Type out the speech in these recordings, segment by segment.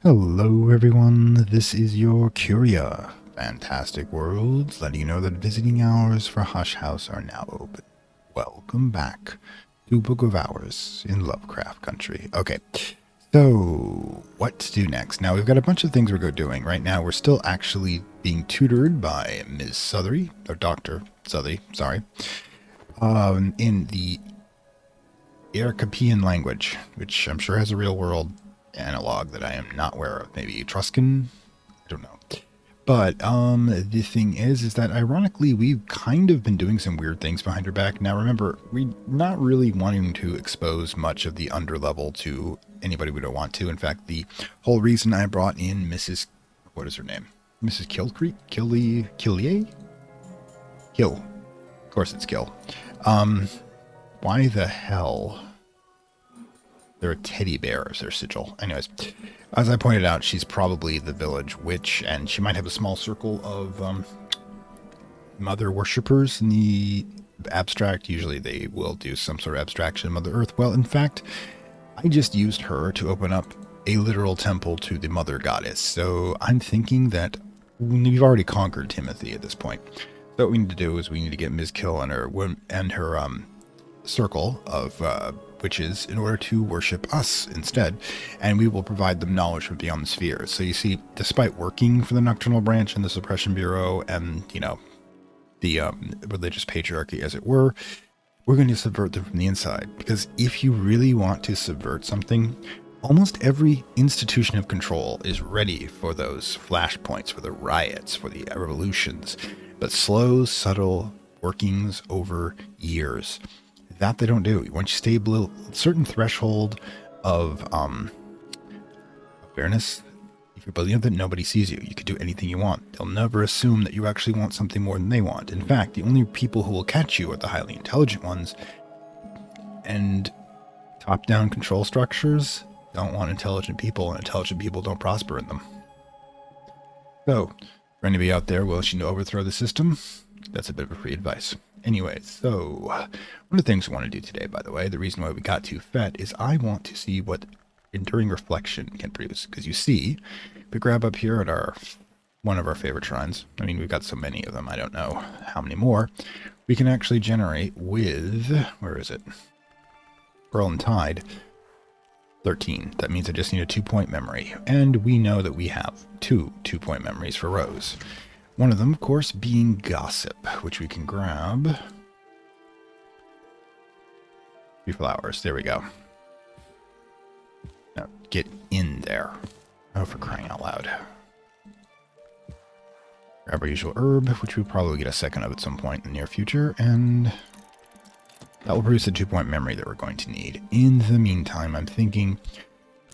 Hello everyone, this is your Curia. Fantastic Worlds, letting you know that visiting hours for Hush House are now open. Welcome back to Book of Hours in Lovecraft Country. Okay, so what to do next? Now we've got a bunch of things we're doing. Right now we're still actually being tutored by Ms. Sothery, or Dr. Sothery, sorry, in the Aracapian language, which I'm sure has a real world analog that I am not aware of. Maybe Etruscan? I don't know. But the thing is that ironically we've kind of been doing some weird things behind her back. Now remember, we're not really wanting to expose much of the underlevel to anybody we don't want to. In fact, the whole reason I brought in Mrs. What is her name? Mrs. Killier? Kill. Of course it's Kill. Why the hell? They're a teddy bear as their sigil. Anyways, as I pointed out, she's probably the village witch, and she might have a small circle of mother worshippers in the abstract. Usually they will do some sort of abstraction of Mother Earth. Well, in fact, I just used her to open up a literal temple to the mother goddess. So I'm thinking that we've already conquered Timothy at this point. So what we need to do is we need to get Ms. Kill and her circle of witches in order to worship us instead, and we will provide them knowledge from beyond the spheres. So you see, despite working for the Nocturnal Branch and the Suppression Bureau and, you know, the religious patriarchy, as it were, we're going to subvert them from the inside. Because if you really want to subvert something, almost every institution of control is ready for those flashpoints, for the riots, for the revolutions, but slow, subtle workings over years. That they don't do. Once you stay below a certain threshold of fairness, if you believe that nobody sees you, you can do anything you want. They'll never assume that you actually want something more than they want. In fact, the only people who will catch you are the highly intelligent ones, and top-down control structures don't want intelligent people, and intelligent people don't prosper in them. So, for anybody out there wishing to overthrow the system, that's a bit of free advice. Anyway, so one of the things we want to do today, by the way, the reason why we got to FET is I want to see what enduring reflection can produce. Because you see, if we grab up here at one of our favorite shrines, I mean, we've got so many of them, I don't know how many more, we can actually generate with, where is it? Pearl and Tide, 13. That means I just need a 2-point memory. And we know that we have two 2-point memories for Rose. One of them, of course, being Gossip, which we can grab. 3 flowers. There we go. Now, get in there. Oh, for crying out loud. Grab our usual herb, which we'll probably get a second of at some point in the near future, and that will produce a 2-point memory that we're going to need. In the meantime, I'm thinking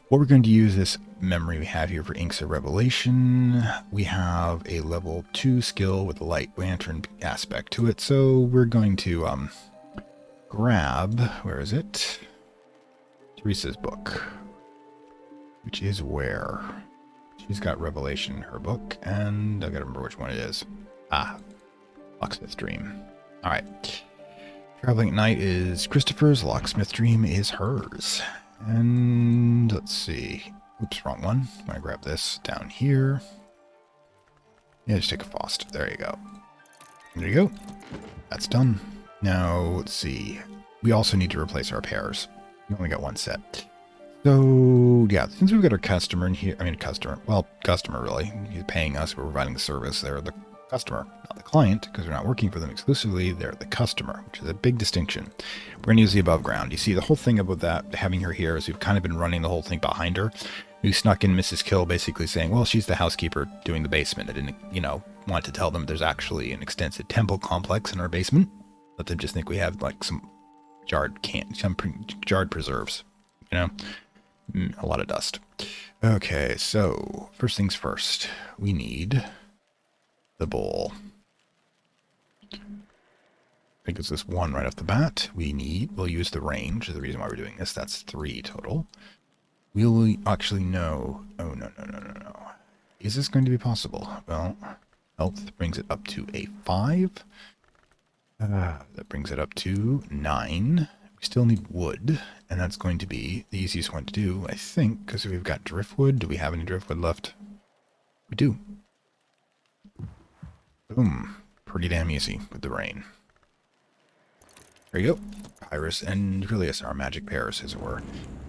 what we're going to use this memory we have here for Inks of Revelation. We have a level 2 skill with a light lantern aspect to it, so we're going to grab, where is it? Teresa's book, which is where? She's got Revelation in her book, and I gotta remember which one it is. Locksmith's Dream. Alright. Traveling at Night is Christopher's, Locksmith Dream is hers. And let's see. Oops, wrong one. I'm going to grab this down here. Yeah, just take a Faust. There you go. There you go. That's done. Now, let's see. We also need to replace our pairs. We only got one set. So, yeah, since we've got our customer in here, customer really. He's paying us, we're providing the service. They're the customer, not the client, because we're not working for them exclusively. They're the customer, which is a big distinction. We're going to use the above ground. You see, the whole thing about that, having her here, is we've kind of been running the whole thing behind her. We snuck in Mrs. Kill basically saying, well, she's the housekeeper doing the basement. I didn't, want to tell them there's actually an extensive temple complex in our basement. Let them just think we have, like, some jarred preserves, a lot of dust. Okay, so first things first, we need the bowl. I think it's this one right off the bat. We'll use the range is the reason why we're doing this. That's 3 total. We'll actually know. Oh, no. Is this going to be possible? Well, health brings it up to a 5. That brings it up to 9. We still need wood, and that's going to be the easiest one to do, I think, because we've got driftwood. Do we have any driftwood left? We do. Boom. Pretty damn easy with the rain. There you go. Iris and Julius, our magic pairs, as it were.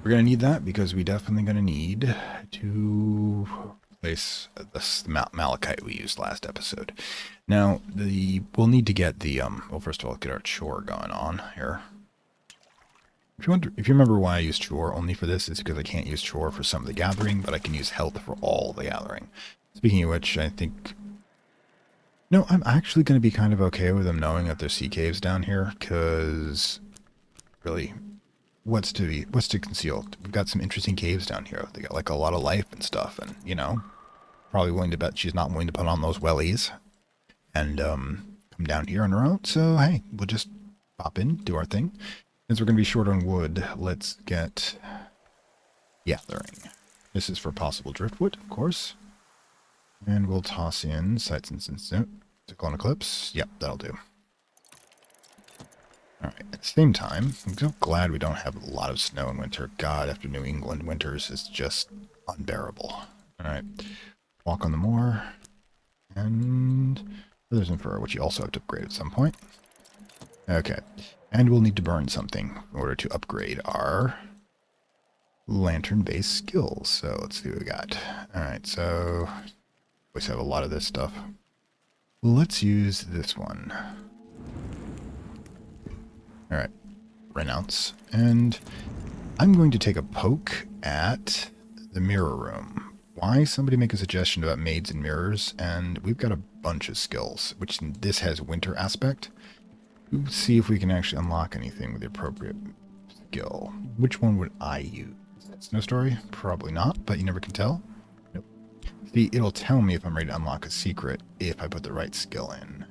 We're going to need that because we definitely going to need to replace this malachite we used last episode. Now, we'll need to get the, well, first of all, get our chore going on here. If you remember why I use chore only for this, it's because I can't use chore for some of the gathering, but I can use health for all the gathering. Speaking of which, I think... No, I'm actually going to be kind of okay with them knowing that there's sea caves down here, because really, what's to conceal? We've got some interesting caves down here. They got like a lot of life and stuff, and you know, probably willing to bet she's not willing to put on those wellies and come down here on her own. So hey, we'll just pop in, do our thing. Since we're going to be short on wood, let's get gathering. This is for possible driftwood, of course. And we'll toss in Sights and Cyclone Eclipse. Yep, that'll do. Alright, at the same time, I'm so glad we don't have a lot of snow in winter. God, after New England winters is just unbearable. Alright, walk on the moor. And feathers and fur, which you also have to upgrade at some point. Okay, and we'll need to burn something in order to upgrade our lantern-based skills. So let's see what we got. Alright, so... always have a lot of this stuff. Let's use this one. Alright, renounce. And I'm going to take a poke at the mirror room. Why? Somebody make a suggestion about maids and mirrors, and we've got a bunch of skills, which this has winter aspect. Let's see if we can actually unlock anything with the appropriate skill. Which one would I use? Snow Story? Probably not, but you never can tell. See, it'll tell me if I'm ready to unlock a secret if I put the right skill in.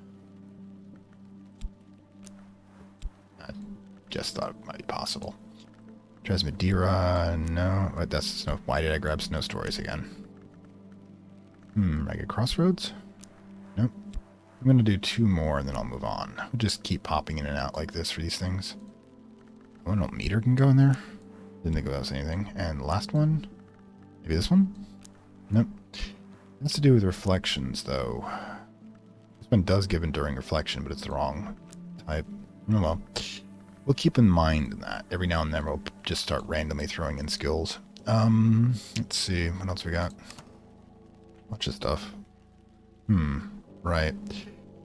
I just thought it might be possible. Transmedira, no. That's Snow. Why did I grab Snow Stories again? Ragged Crossroads? Nope. I'm going to do 2 more and then I'll move on. We'll just keep popping in and out like this for these things. Oh, no meter can go in there? Didn't think that was anything. And the last one? Maybe this one? Nope. It has to do with reflections, though. This one does give enduring reflection, but it's the wrong type. Oh well. We'll keep in mind that. Every now and then we'll just start randomly throwing in skills. Let's see. What else we got? Bunch of stuff. Right.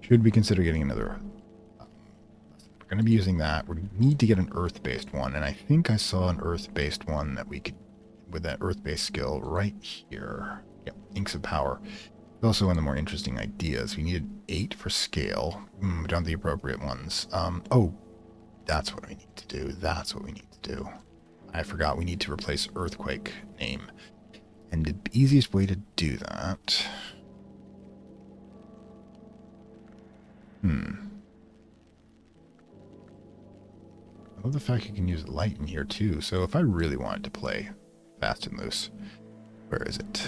Should we consider getting another? We're going to be using that. We need to get an earth-based one, and I think I saw an earth-based one that we could, with that earth-based skill right here. Yep, Inks of Power. Also one of the more interesting ideas. We needed 8 for scale. We don't have the appropriate ones. Oh, that's what we need to do. That's what we need to do. I forgot we need to replace Earthquake name. And the easiest way to do that... I love the fact you can use light in here too. So if I really wanted to play fast and loose, where is it?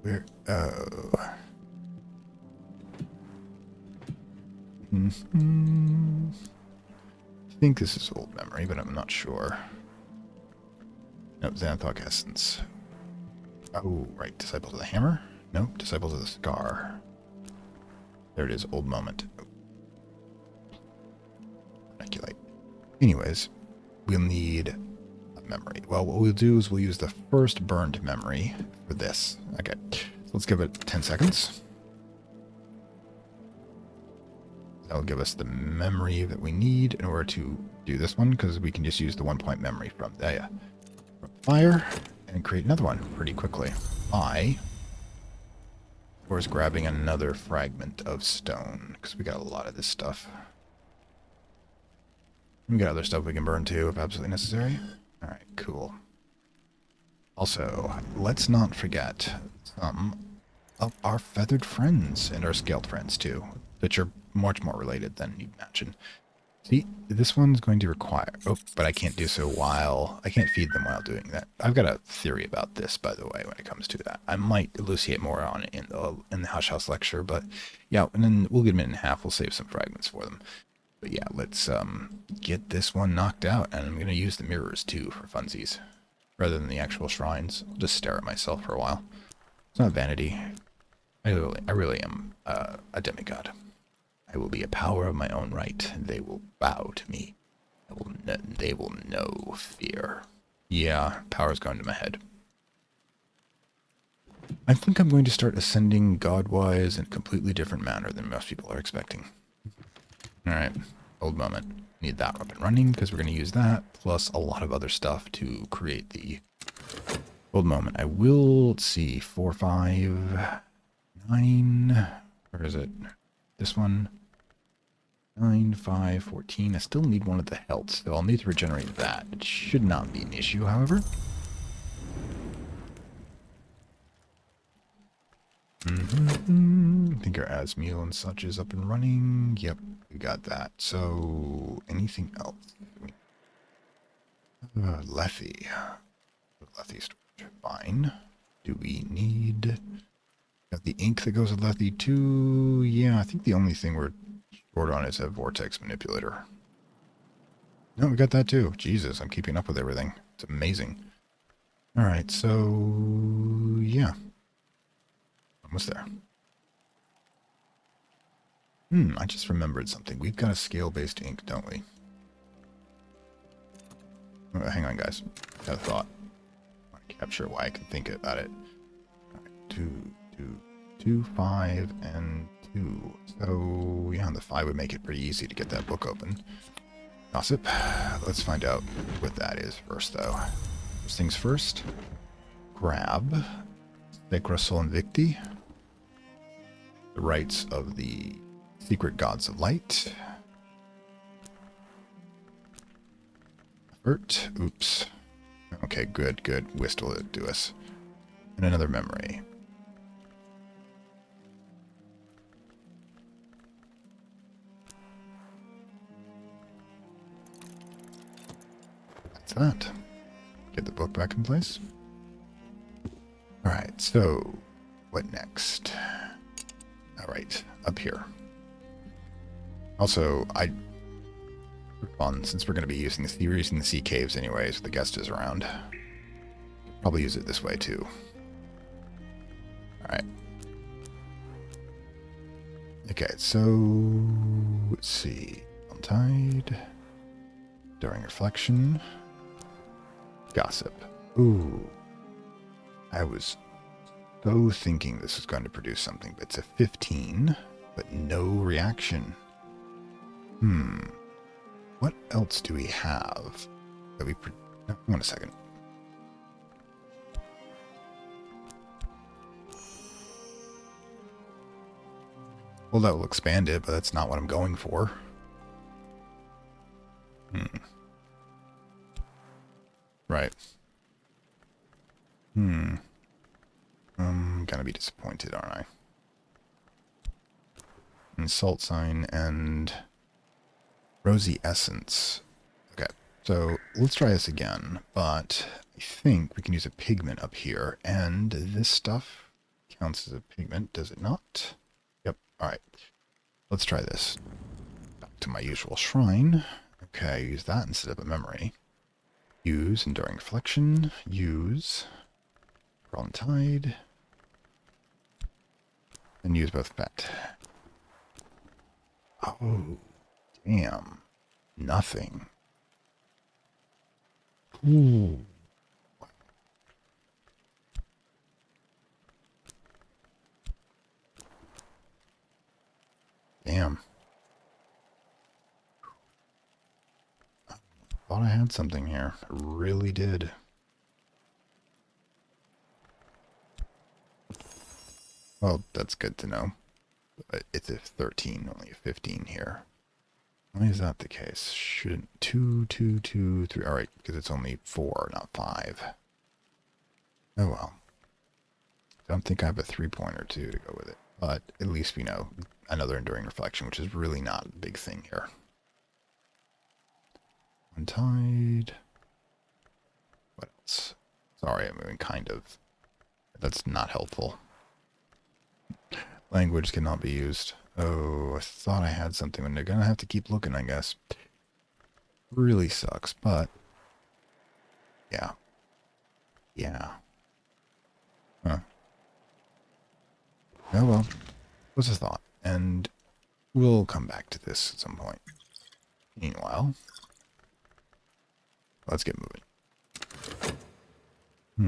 Where? Oh. I think this is old memory, but I'm not sure. Nope, Xanthog Essence. Oh, right. Disciples of the Hammer? Nope, Disciples of the Scar. There it is, old moment. Speculate. Anyways, we'll need a memory. Well, what we'll do is we'll use the first burned memory for this. Okay, so let's give it 10 seconds. That'll give us the memory that we need in order to do this one, because we can just use the 1-point memory from fire and create another one pretty quickly. Of course, grabbing another fragment of stone, because we got a lot of this stuff. We got other stuff we can burn too, if absolutely necessary. Alright, cool. Also, let's not forget some of our feathered friends and our scaled friends too, which are much more related than you'd imagine. See, this one's going to require... Oh, but I can't do so while... I can't feed them while doing that. I've got a theory about this, by the way, when it comes to that. I might elucidate more on it in the Hush House lecture, but yeah, and then we'll give them a minute and a half. We'll save some fragments for them. But yeah, let's get this one knocked out, and I'm gonna use the mirrors too for funsies, rather than the actual shrines. I'll just stare at myself for a while. It's not vanity. I really am a demigod. I will be a power of my own right, and they will bow to me. They will know fear. Yeah, power's going to my head. I think I'm going to start ascending god-wise in a completely different manner than most people are expecting. Alright, old moment. Need that up and running, because we're going to use that, plus a lot of other stuff to create the old moment. I will, let's see, 4, 5, 9, where is it? This one. 9, 5, 14. I still need one of the health, so I'll need to regenerate that. It should not be an issue, however. I think our Asmeal and such is up and running. Yep, we got that. So, anything else? Lethe. Lethe storage. Fine. Do we need... Got the ink that goes with Lethe too. Yeah, I think the only thing we're short on is a vortex manipulator. No, we got that too. Jesus, I'm keeping up with everything. It's amazing. Alright, so... yeah. Almost there. I just remembered something. We've got a scale-based ink, don't we? Oh, hang on, guys. Got a thought. I want to capture why I can think about it. All right, 2, 5, and 2. So, yeah, the 5 would make it pretty easy to get that book open. Gossip. Let's find out what that is first, though. First things first. Grab Sacra Sol Invicti. The rights of the secret gods of light. Effort. Oops. Okay, good. Whist will do us. And another memory. That's that. Get the book back in place. Alright, so what next? Alright, up here. Also, for fun, since we're going to be using the sea caves anyways, if the guest is around. Probably use it this way too. Alright. Okay, so let's see. Tide. During reflection. Gossip. Ooh. I was so thinking this was going to produce something, but it's a 15, but no reaction. What else do we have that we... No, hold on a second. Well, that will expand it, but that's not what I'm going for. Right. I'm gonna be disappointed, aren't I? Insult sign and rosy essence. Okay, so let's try this again, but I think we can use a pigment up here, and this stuff counts as a pigment, does it not? Yep, alright. Let's try this. Back to my usual shrine. Okay, use that instead of a memory. Use enduring reflection. Use Crawling Tide. And use both Fet. Oh, damn. Nothing. Ooh. Damn. I thought I had something here. I really did. Well, that's good to know. But it's a 13, only a 15 here. Why is that the case? Shouldn't 2, 2, 2, 3. All right, because it's only 4, not 5. Oh well. Don't think I have a 3-pointer too to go with it. But at least we know another enduring reflection, which is really not a big thing here. Untide. What else? Sorry, I'm moving kind of. That's not helpful. Language cannot be used. Oh, I thought I had something, and they're gonna have to keep looking, I guess. Really sucks, but yeah. Yeah. Huh. Oh well. Was a thought. And we'll come back to this at some point. Meanwhile, let's get moving. I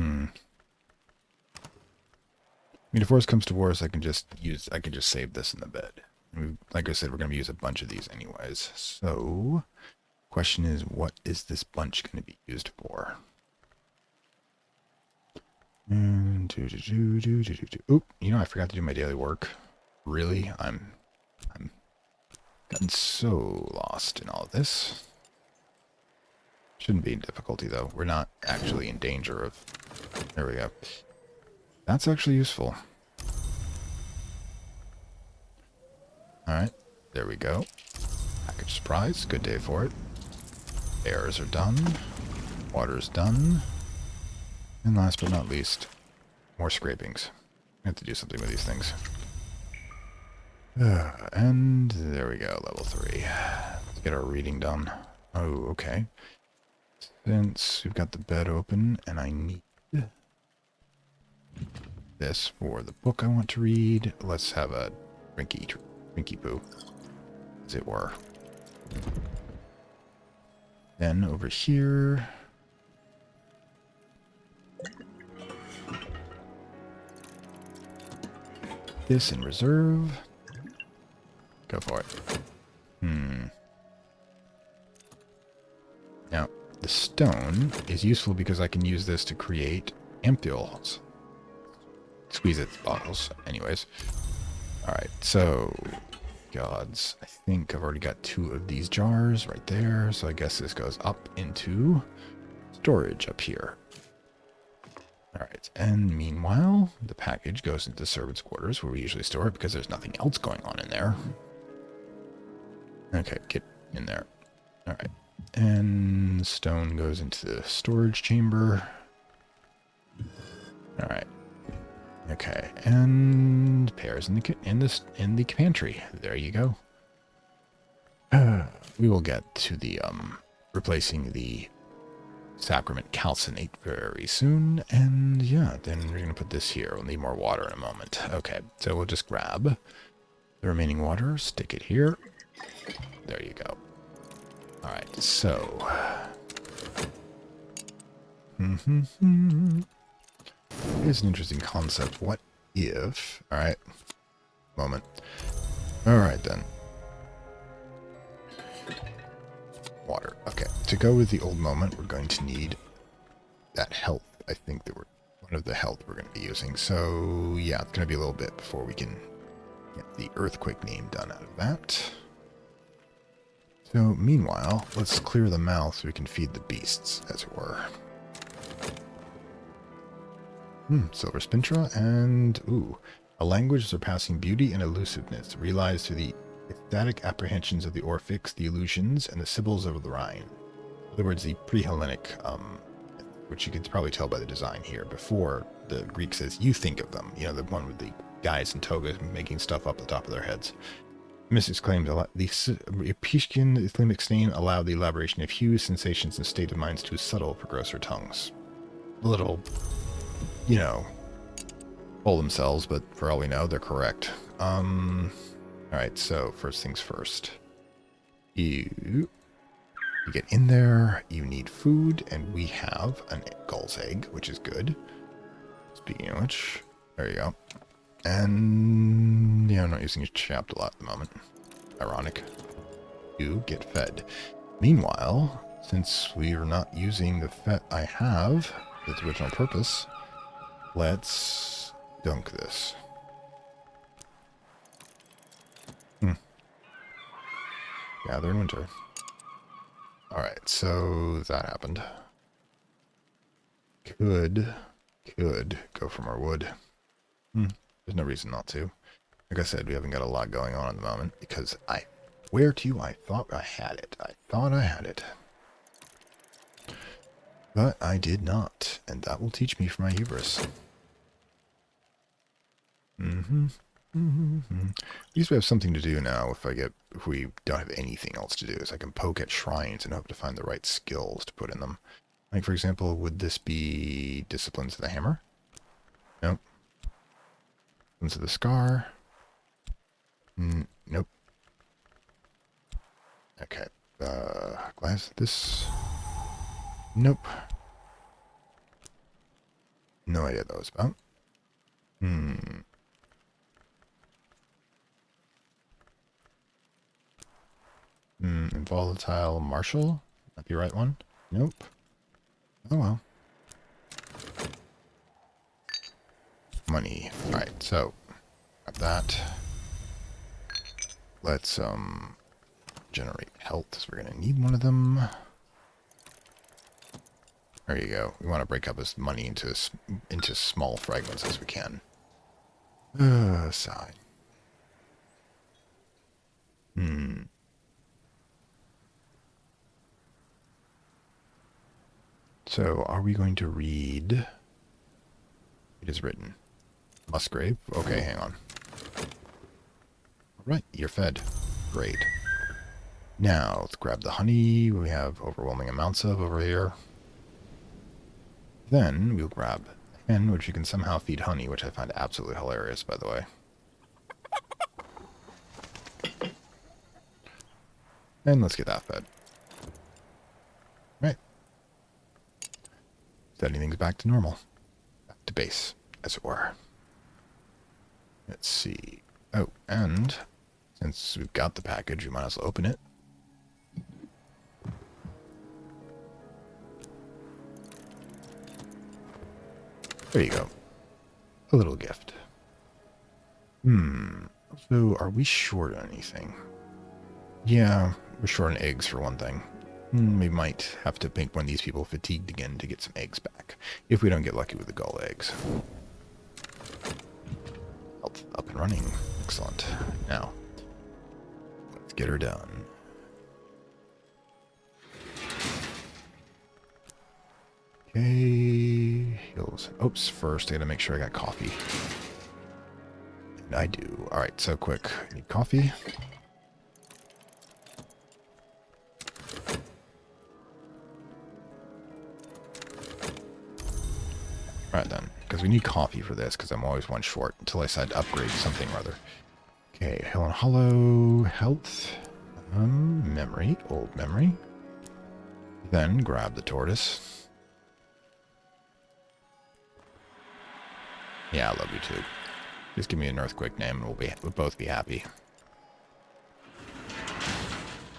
mean, if worse comes to worse, I can just save this in the bed. Like I said, we're gonna use a bunch of these anyways. So, question is, what is this bunch gonna be used for? And oop, I forgot to do my daily work. Really? I'm gotten so lost in all of this. Shouldn't be in difficulty though. We're not actually in danger of. There we go. That's actually useful. Alright, there we go. Package surprise, good day for it. Airs are done. Water's done. And last but not least, more scrapings. I have to do something with these things. And there we go, level 3. Let's get our reading done. Oh, okay. Since we've got the bed open and I need this for the book I want to read, let's have a drinky poo, as it were. Then over here, this in reserve. Go for it. Now, the stone is useful because I can use this to create ampoules. Squeeze it bottles, anyways. Alright, so gods, I think I've already got 2 of these jars right there, so I guess this goes up into storage up here. Alright, and meanwhile, the package goes into the servants' quarters where we usually store it because there's nothing else going on in there. Okay, get in there. Alright, and stone goes into the storage chamber. Alright. Okay, and pears in the pantry. There you go. We will get to the replacing the sacrament calcinate very soon, and yeah, then we're gonna put this here. We'll need more water in a moment. Okay, so we'll just grab the remaining water, stick it here. There you go. All right, so. Here's an interesting concept. What if... Alright. Moment. Alright then. Water. Okay. To go with the old moment, we're going to need that health. I think that one of the health we're going to be using. So, yeah, it's going to be a little bit before we can get the earthquake name done out of that. So, meanwhile, let's clear the mouth so we can feed the beasts, as it were. Silver Spintra, and, ooh, a language surpassing beauty and elusiveness, realized through the ecstatic apprehensions of the Orphics, the illusions, and the Sibyls of the Rhine. In other words, the pre-Hellenic, which you could probably tell by the design here, before the Greek says, you think of them, the one with the guys in togas making stuff up the top of their heads. Mystics claimed the Epician Islamic stain allowed the elaboration of hues, sensations, and state of minds too subtle for grosser tongues. A little... pull themselves, but for all we know, they're correct. Alright, so first things first. You get in there, you need food, and we have a gull's egg, which is good. Speaking of which, there you go. And, I'm not using your chapped a lot at the moment. Ironic. You get fed. Meanwhile, since we are not using the fat I have for its original purpose, let's dunk this. Gather in winter. Alright, so that happened. Could go for more wood. There's no reason not to. Like I said, we haven't got a lot going on at the moment because I thought I had it. I thought I had it. But I did not, and that will teach me for my hubris. At least we have something to do now. If we don't have anything else to do, is I can poke at shrines and hope to find the right skills to put in them. Like, for example, would this be Disciplines of the Hammer? Nope. Disciplines of the Scar? Nope. Okay. Glass. This. Nope. No idea what that was about. Volatile Marshal? That the right one? Nope. Oh well. Money. Alright, so grab that. Let's generate health, so we're gonna need one of them. There you go. We want to break up this money into small fragments as we can. Sigh. So, are we going to read? It is written. Musgrave. Okay, hang on. Alright, you're fed. Great. Now, let's grab the honey we have overwhelming amounts of over here. Then, we'll grab the hen, which you can somehow feed honey, which I find absolutely hilarious, by the way. And let's get that fed. Right. Setting things back to normal. Back to base, as it were. Let's see. Oh, and since we've got the package, we might as well open it. There you go. A little gift. So, are we short on anything? Yeah, we're short on eggs for one thing. We might have to make one of these people fatigued again to get some eggs back. If we don't get lucky with the gull eggs. Health up and running. Excellent. Now, let's get her done. Okay. Hills. Oops, first I gotta make sure I got coffee. And I do. Alright, so quick. I need coffee. Alright then, because we need coffee for this, because I'm always one short until I decide to upgrade something or other. Okay, Hill and Hollow, health, memory, old memory. Then grab the tortoise. Yeah, I love you too. Just give me an earthquake name and we'll both be happy.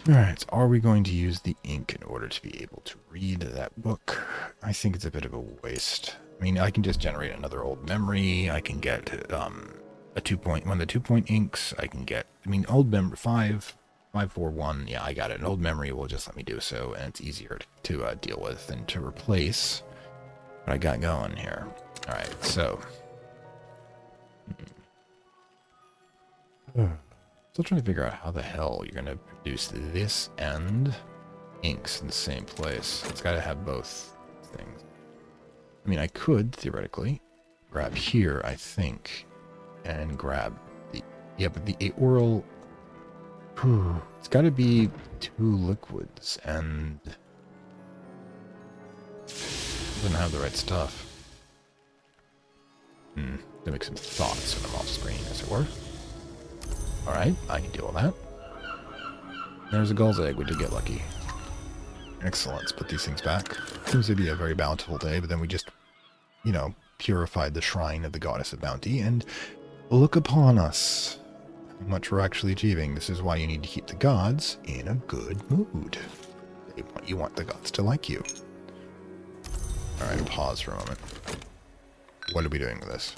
Alright, so are we going to use the ink in order to be able to read that book? I think it's a bit of a waste. I mean, I can just generate another old memory. I can get one of the 2-point inks. I can get, old memory 541. Yeah, I got it. An old memory will just let me do so, and it's easier to deal with than to replace what I got going here. All right, so still trying to figure out how the hell you're gonna produce this and inks in the same place. It's got to have both things. I mean, I could, theoretically, grab here, I think, and grab the... Yeah, but the oral... It's got to be 2 liquids, and... doesn't have the right stuff. To make some thoughts when I'm off screen, as it were. Alright, I can do all that. There's a gull's egg, we did get lucky. Excellent, let's put these things back. Seems to be a very bountiful day, but then we just, purified the shrine of the goddess of bounty, and look upon us. How much we're actually achieving. This is why you need to keep the gods in a good mood. You want the gods to like you. Alright, pause for a moment. What are we doing with this?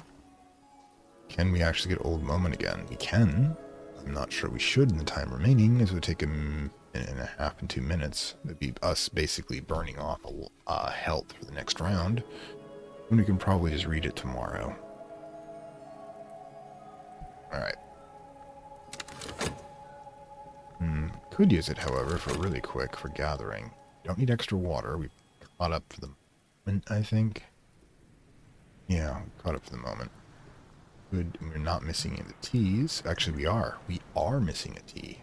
Can we actually get Old Moment again? We can. I'm not sure we should in the time remaining, as it would take a minute and a half and 2 minutes. It'd be us basically burning off health for the next round. And we can probably just read it tomorrow. Alright. Could use it, however, for really quick, for gathering. Don't need extra water. We've caught up for the moment, I think. Yeah, caught up for the moment. Good. We're not missing any of the T's. Actually, we are. We are missing a T.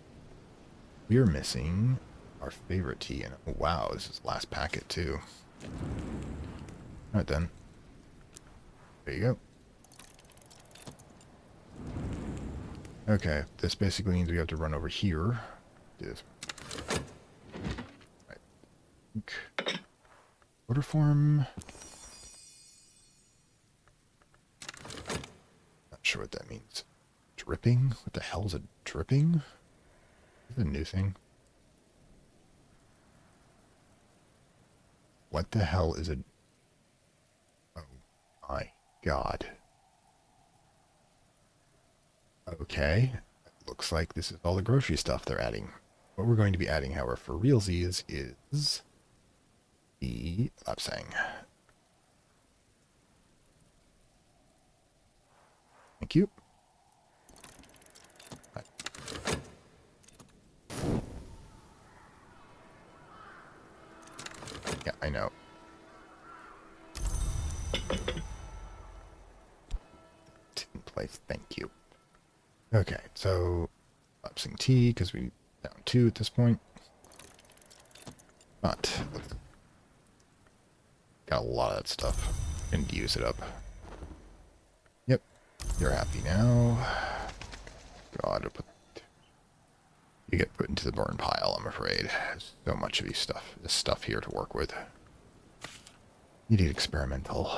We are missing our favorite T. And oh, wow, this is the last packet, too. All right, then. There you go. Okay, this basically means we have to run over here. Do this. Right. Order form. Not sure what that means. Dripping? What the hell is a dripping? Is it a new thing? What the hell is a... Oh my god. Okay. Looks like this is all the grocery stuff they're adding. What we're going to be adding, however, for realsies is the lapsang. Thank you. Right. Yeah, I know. In place, thank you. Okay, so lapsing tea, because we down 2 at this point. But got a lot of that stuff. Didn't use it up. Yep, you're happy now. God, you get put into the burn pile, I'm afraid. There's so much of this stuff here to work with. You need experimental.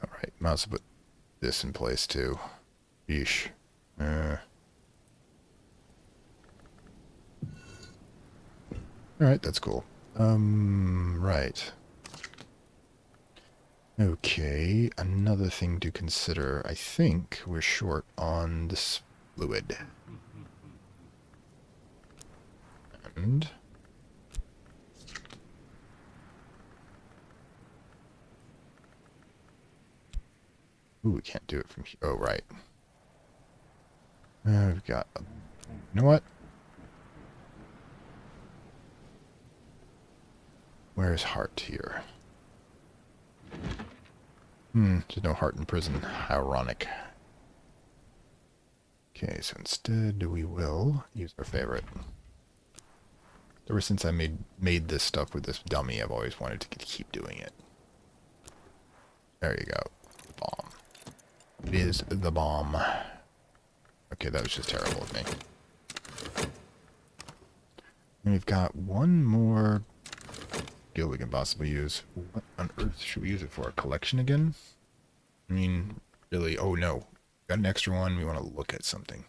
Alright, might as well put this in place too. Yeesh. Alright, that's cool. Right. Okay, another thing to consider. I think we're short on this fluid. And... ooh, we can't do it from here. Oh, right. We've got... you know what? Where's Heart here? There's no Heart in prison. How ironic. Okay, so instead we will use our favorite. Ever since I made this stuff with this dummy, I've always wanted to keep doing it. There you go. Bomb. It is the bomb. Okay, that was just terrible of me. And we've got one more skill we can possibly use. What on earth should we use it for? A collection again? I mean, really, oh no. Got an extra one, we want to look at something.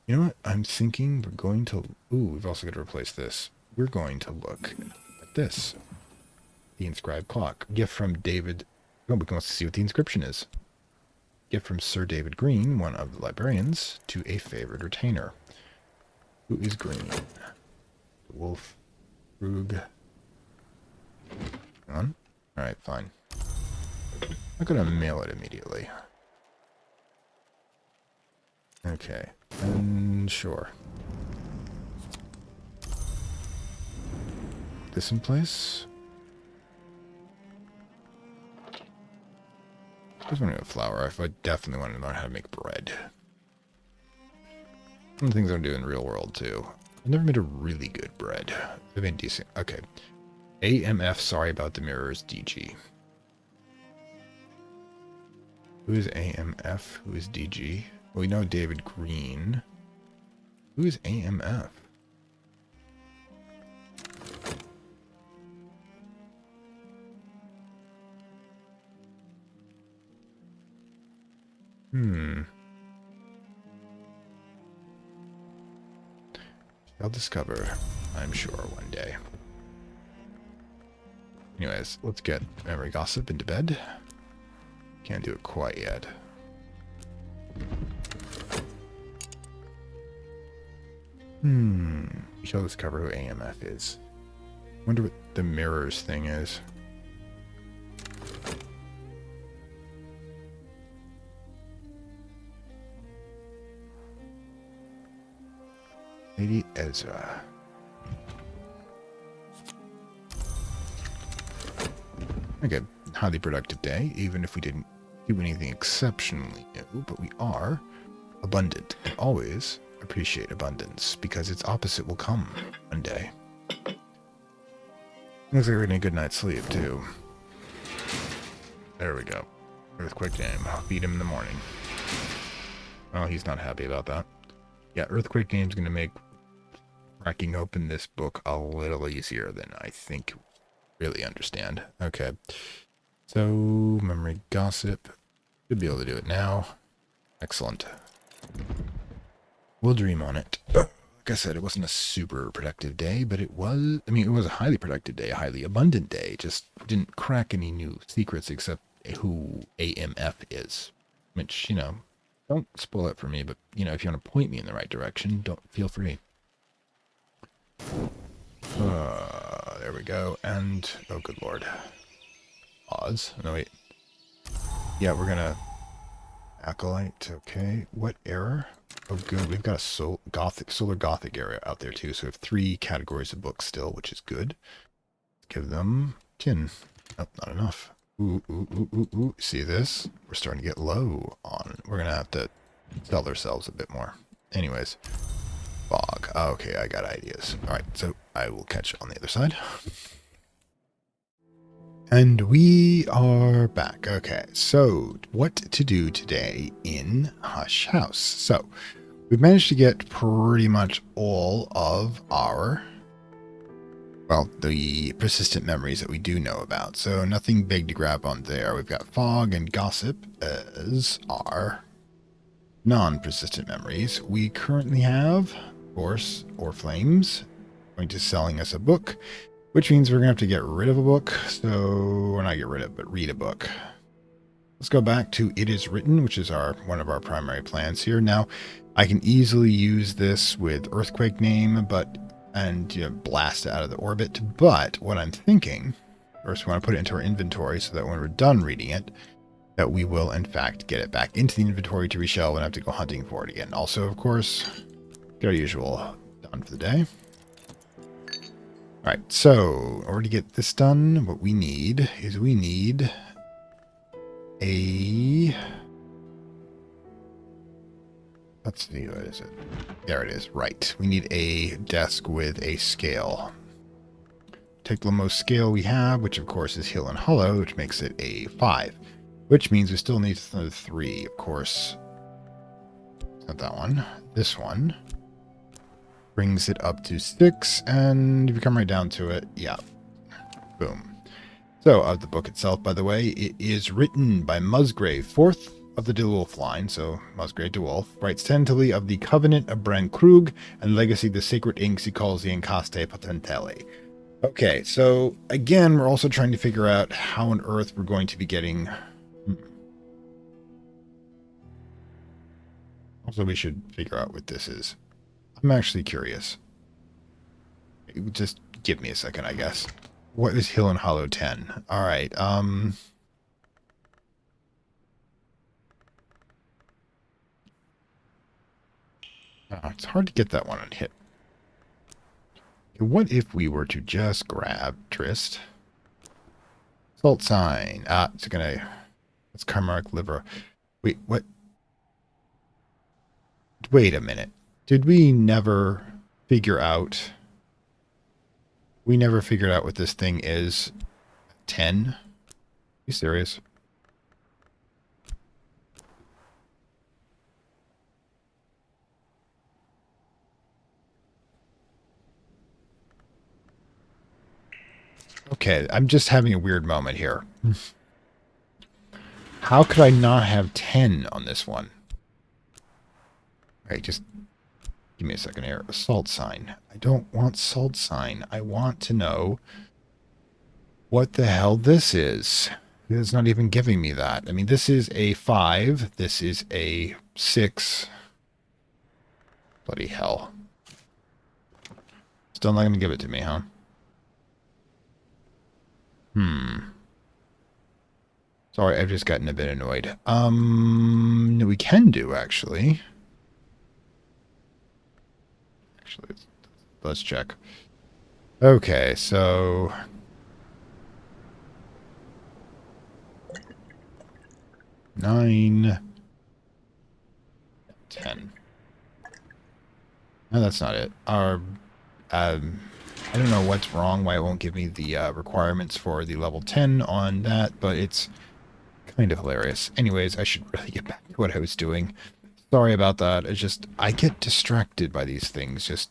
You know what? I'm thinking we're going to... ooh, we've also got to replace this. We're going to look at this. The inscribed clock. Gift from David... oh, we can also see what the inscription is. Gift from Sir David Green, one of the librarians, to a favored retainer. Who is Green? The Wolf. Rug. Hang on. Alright, fine. I'm gonna mail it immediately. Okay. And sure. This in place? I just want to get flour. I definitely want to learn how to make bread. One of the things I do in the real world, too. I've never made a really good bread. I've made decent. Okay. AMF, sorry about the mirrors, DG. Who is AMF? Who is DG? Well, we know David Green. Who is AMF? I'll discover, I'm sure, one day. Anyways, let's get Memory Gossip into bed. Can't do it quite yet. We shall discover who AMF is. Wonder what the mirrors thing is. Lady Ezra. Okay, highly productive day, even if we didn't do anything exceptionally new, but we are abundant and always appreciate abundance because its opposite will come one day. Looks like we're getting a good night's sleep, too. There we go. Earthquake game. I'll beat him in the morning. Oh, he's not happy about that. Yeah, Earthquake game's going to make cracking open this book a little easier than I think you really understand. Okay. So, memory gossip. Should be able to do it now. Excellent. We'll dream on it. Like I said, it wasn't a super productive day, but it was, I mean, it was a highly productive day, a highly abundant day. Just didn't crack any new secrets except who AMF is. Which, you know, don't spoil it for me, but, you know, if you want to point me in the right direction, don't feel free. There we go. And, oh, good lord. Oz. No, wait. Yeah, we're gonna... Acolyte, okay. What error? Oh, good. We've got a solar gothic area out there, too. So we have 3 categories of books still, which is good. Give them 10. Nope, not enough. Ooh, ooh, ooh, ooh, ooh. See this? We're starting to get low on. We're going to have to sell ourselves a bit more. Anyways. Fog. Okay, I got ideas. Alright, so I will catch you on the other side. And we are back. Okay, so what to do today in Hush House? So, we've managed to get pretty much all of our, well, the persistent memories that we do know about. So, nothing big to grab on there. We've got fog and gossip as our non-persistent memories. We currently have, of course, Orflames going to selling us a book. Which means we're going to have to get rid of a book. So, or not get rid of, but read a book. Let's go back to It Is Written, which is one of our primary plans here. Now, I can easily use this with Earthquake Name, and you know, blast it out of the orbit. But what I'm thinking, first we want to put it into our inventory so that when we're done reading it, that we will in fact get it back into the inventory to reshelve and have to go hunting for it again. Also, of course, get our usual done for the day. Alright, so, in order to get this done, what we need is a... Let's see, what is it? There it is, right. We need a desk with a scale. Take the most scale we have, which of course is Hill and Hollow, which makes it a 5. Which means we still need another 3, of course. It's not that one. This one brings it up to 6, and if you come right down to it, yeah, boom. So, of the book itself, by the way, it is written by Musgrave, 4th of the DeWolf line, so Musgrave DeWolf, writes tentatively of the Covenant of Bran Krug, and legacy the sacred inks he calls the Incaste Potentele. Okay, so, again, we're also trying to figure out how on earth we're going to be getting... Also, we should figure out what this is. I'm actually curious. Just give me a second, I guess. What is Hill and Hollow 10? Alright, oh, it's hard to get that one on hit. What if we were to just grab Trist? Salt sign. It's gonna... It's Carmaric liver. Wait, what? Wait a minute. Did we never figure out... We never figured out what this thing is. 10? Are you serious? Okay, I'm just having a weird moment here. How could I not have 10 on this one? Alright, just give me a second here. Salt sign. I don't want salt sign. I want to know what the hell this is. It's not even giving me that. I mean, this is a 5. This is a 6. Bloody hell. Still not going to give it to me, huh? Sorry, I've just gotten a bit annoyed. We can do, actually. Actually, let's check. Okay, so... 9, 10. No, that's not it. I don't know what's wrong, why it won't give me the requirements for the level 10 on that, but it's kind of hilarious. Anyways, I should really get back to what I was doing. Sorry about that. It's just, I get distracted by these things. Just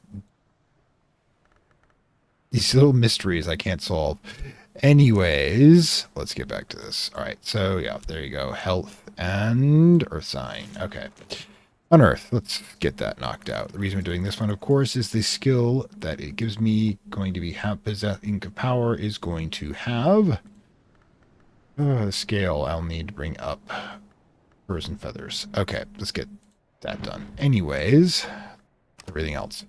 these little mysteries I can't solve. Anyways, let's get back to this. All right, so yeah, there you go. Health and earth sign. Okay. Unearth. Let's get that knocked out. The reason we're doing this one, of course, is the skill that it gives me going to be possessing power is going to have the scale I'll need to bring up. Furs and feathers. Okay, let's get that done. Anyways, everything else.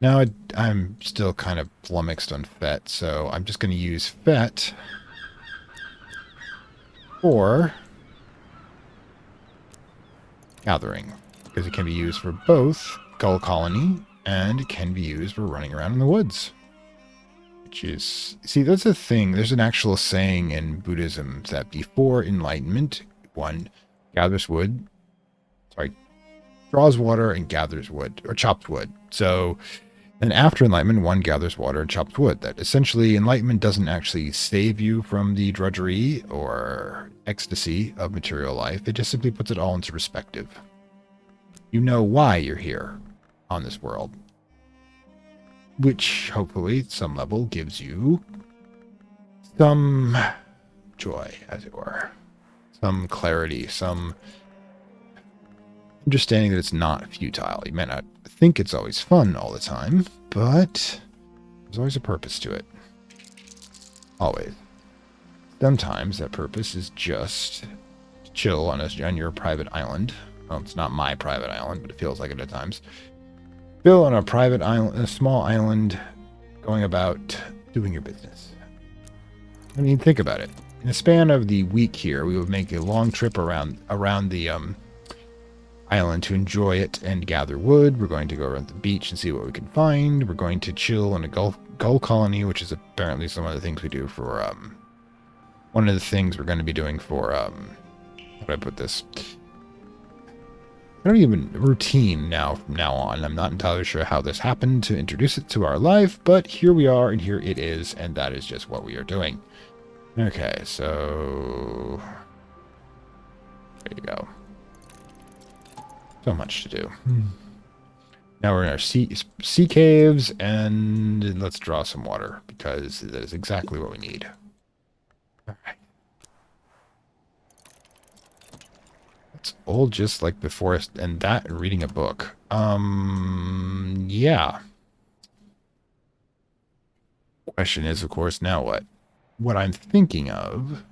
Now I'm still kind of flummoxed on FET, so I'm just going to use FET for gathering, because it can be used for both Gull Colony and it can be used for running around in the woods. Which is, see, that's a thing. There's an actual saying in Buddhism that before enlightenment, one gathers wood, draws water and gathers wood, or chops wood. So then after enlightenment, one gathers water and chops wood. That essentially enlightenment doesn't actually save you from the drudgery or ecstasy of material life. It just simply puts it all into perspective. You know why you're here on this world, which hopefully at some level gives you some joy, as it were, some clarity, some understanding that it's not futile. You may not think it's always fun all the time, but there's always a purpose to it. Always. Sometimes that purpose is just to chill on your private island. Well, it's not my private island, but it feels like it at times. Chill on a private island, a small island, going about doing your business. I mean, think about it. In the span of the week here, we would make a long trip around the island to enjoy it and gather wood. We're going to go around the beach and see what we can find. We're going to chill on a gull colony, which is apparently some of the things we do for one of the things we're going to be doing for how do I put this? I don't even routine now from now on. I'm not entirely sure how this happened to introduce it to our life, but here we are and here it is, and that is just what we are doing. Okay, so there you go. So much to do. Now we're in our sea caves, and let's draw some water, because that is exactly what we need. All right. It's all just like the forest, and that and reading a book. Yeah. Question is, of course, now what? What I'm thinking of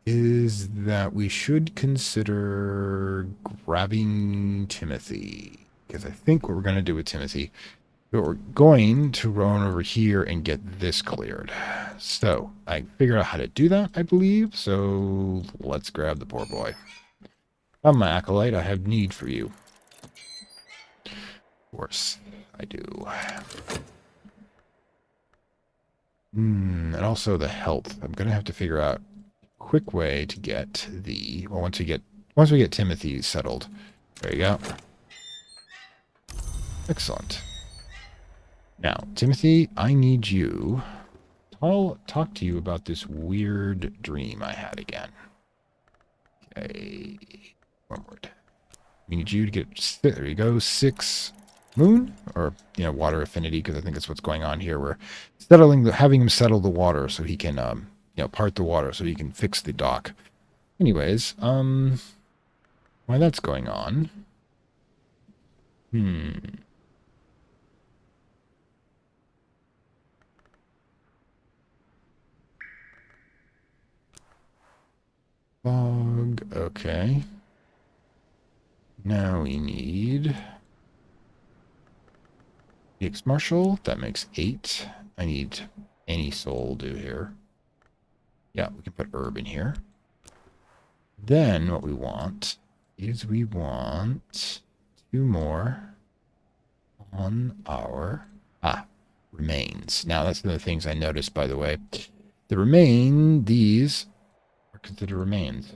is that we should consider grabbing Timothy. Because I think what we're going to do with Timothy, we're going to run over here and get this cleared. So I figured out how to do that, I believe. So let's grab the poor boy. I'm my acolyte. I have need for you. Of course, I do. And also the health. I'm going to have to figure out a quick way to get the... Well, once we get Timothy settled. There you go. Excellent. Now, Timothy, I need you. I'll talk to you about this weird dream I had again. Okay. One word. We need you to get... There you go. 6 moon? Or, water affinity, because I think that's what's going on here. We're having him settle the water so he can, part the water so he can fix the dock. Anyways, while that's going on... Fog, okay. Now we need... Mix Marshal, that makes 8. I need any soul do here. Yeah, we can put herb in here. Then what we want is we want 2 more on our remains. Now that's one of the things I noticed, by the way. These are considered remains.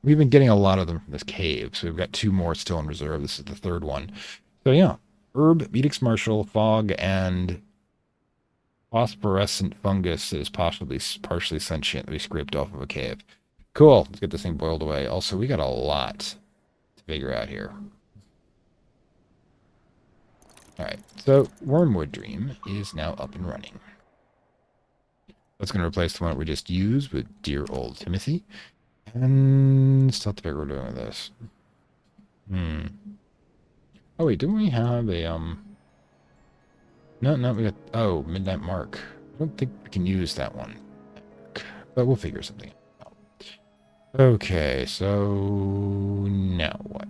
We've been getting a lot of them from this cave, so we've got 2 more still in reserve. This is the 3rd one. So yeah, herb, Medix Martial, fog, and phosphorescent fungus that is possibly partially sentient that we scraped off of a cave. Cool. Let's get this thing boiled away. Also, we got a lot to figure out here. All right, so Wormwood Dream is now up and running. That's going to replace the one we just used with Dear Old Timothy. And still have to figure out what we're doing with this. Oh, wait, didn't we have a, No, we got, oh, Midnight Mark. I don't think we can use that one. But we'll figure something out. Okay, so now what?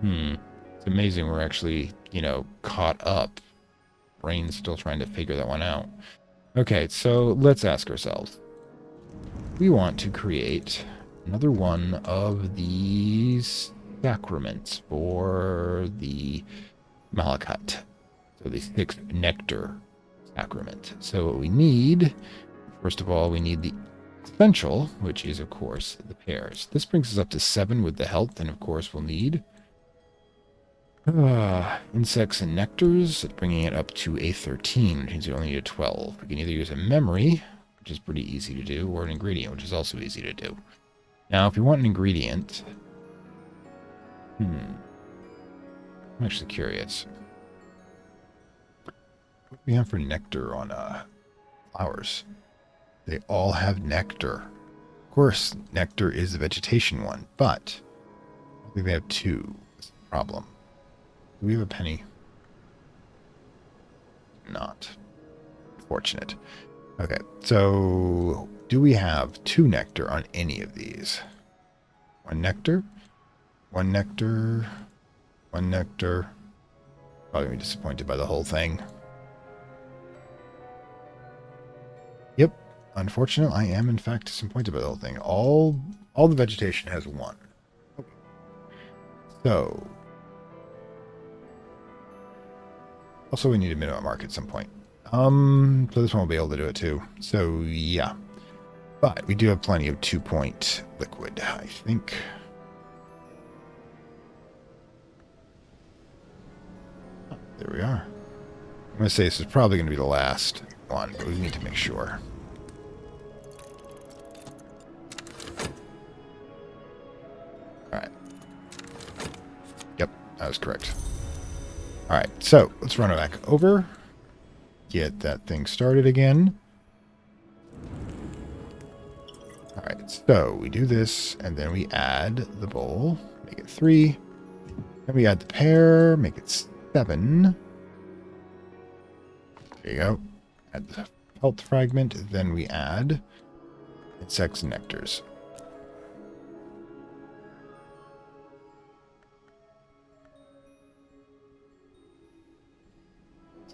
It's amazing we're actually, caught up. Brain's still trying to figure that one out. Okay, so let's ask ourselves. We want to create another one of these sacraments for the Malachite. So the 6th nectar sacrament. So what we need, first of all, we need the essential, which is, of course, the pears. This brings us up to 7 with the health, and of course we'll need insects and nectars, bringing it up to a 13, which means we only need a 12. We can either use a memory, which is pretty easy to do, or an ingredient, which is also easy to do. Now, if we want an ingredient, I'm actually curious. What do we have for nectar on flowers? They all have nectar. Of course, nectar is the vegetation one, but I think they have 2. That's the problem. Do we have a penny? Not. Fortunate. Okay, so do we have 2 nectar on any of these? 1 nectar? 1 nectar? 1 nectar? Probably gonna be disappointed by the whole thing. Yep. Unfortunately, I am in fact disappointed by the whole thing. All the vegetation has 1. Okay. So also we need a minimum mark at some point. So this one will be able to do it too. So yeah. But we do have plenty of 2-point liquid, I think. Oh, there we are. I'm going to say this is probably going to be the last one, but we need to make sure. Alright. Yep, that was correct. Alright, so let's run it back over. Get that thing started again. Alright, so we do this, and then we add the bowl, make it 3. Then we add the pear, make it 7. There you go. Add the health fragment, then we add insects and nectars.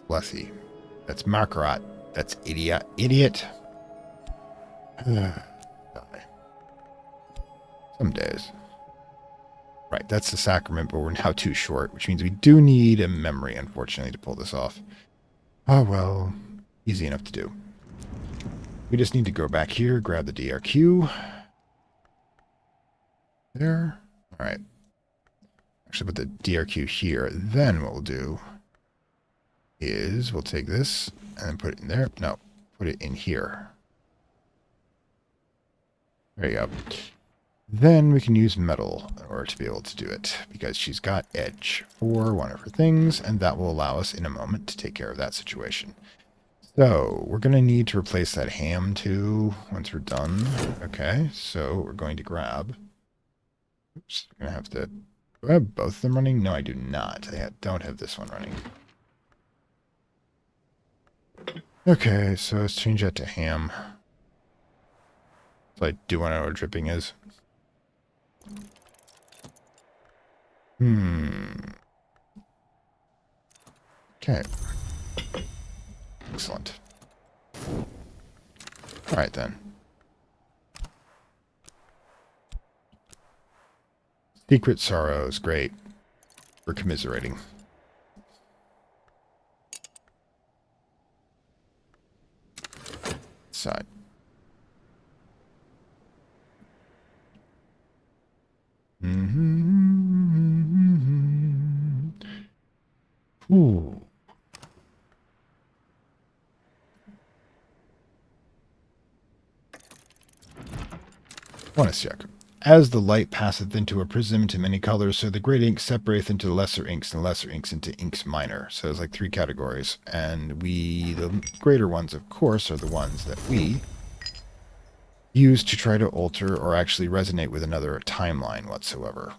Blessy. That's Markarat. That's idiot. Idiot. Some days. Right, that's the sacrament, but we're now too short, which means we do need a memory, unfortunately, to pull this off. Oh, well, easy enough to do. We just need to go back here, grab the DRQ. There. All right. Actually, put the DRQ here. Then what we'll do is we'll take this and put it in there. No, put it in here. There you go. Then we can use metal in order to be able to do it, because she's got edge for one of her things, and that will allow us in a moment to take care of that situation. So we're going to need to replace that ham too once we're done. Okay, so we're going to grab... Oops, I'm going to have to... Do I have both of them running? No, I do not. I don't have this one running. Okay, so let's change that to ham. So I do want to know what dripping is. Okay. Excellent. All right, then. Secret sorrows. Great. We're commiserating. Side. Mm-hmm. Ooh. Bonus check. As the light passeth into a prism into many colors, so the great ink separateth into the lesser inks, and the lesser inks into inks minor. So there's like 3 categories. And the greater ones, of course, are the ones that we use to try to alter or actually resonate with another timeline whatsoever.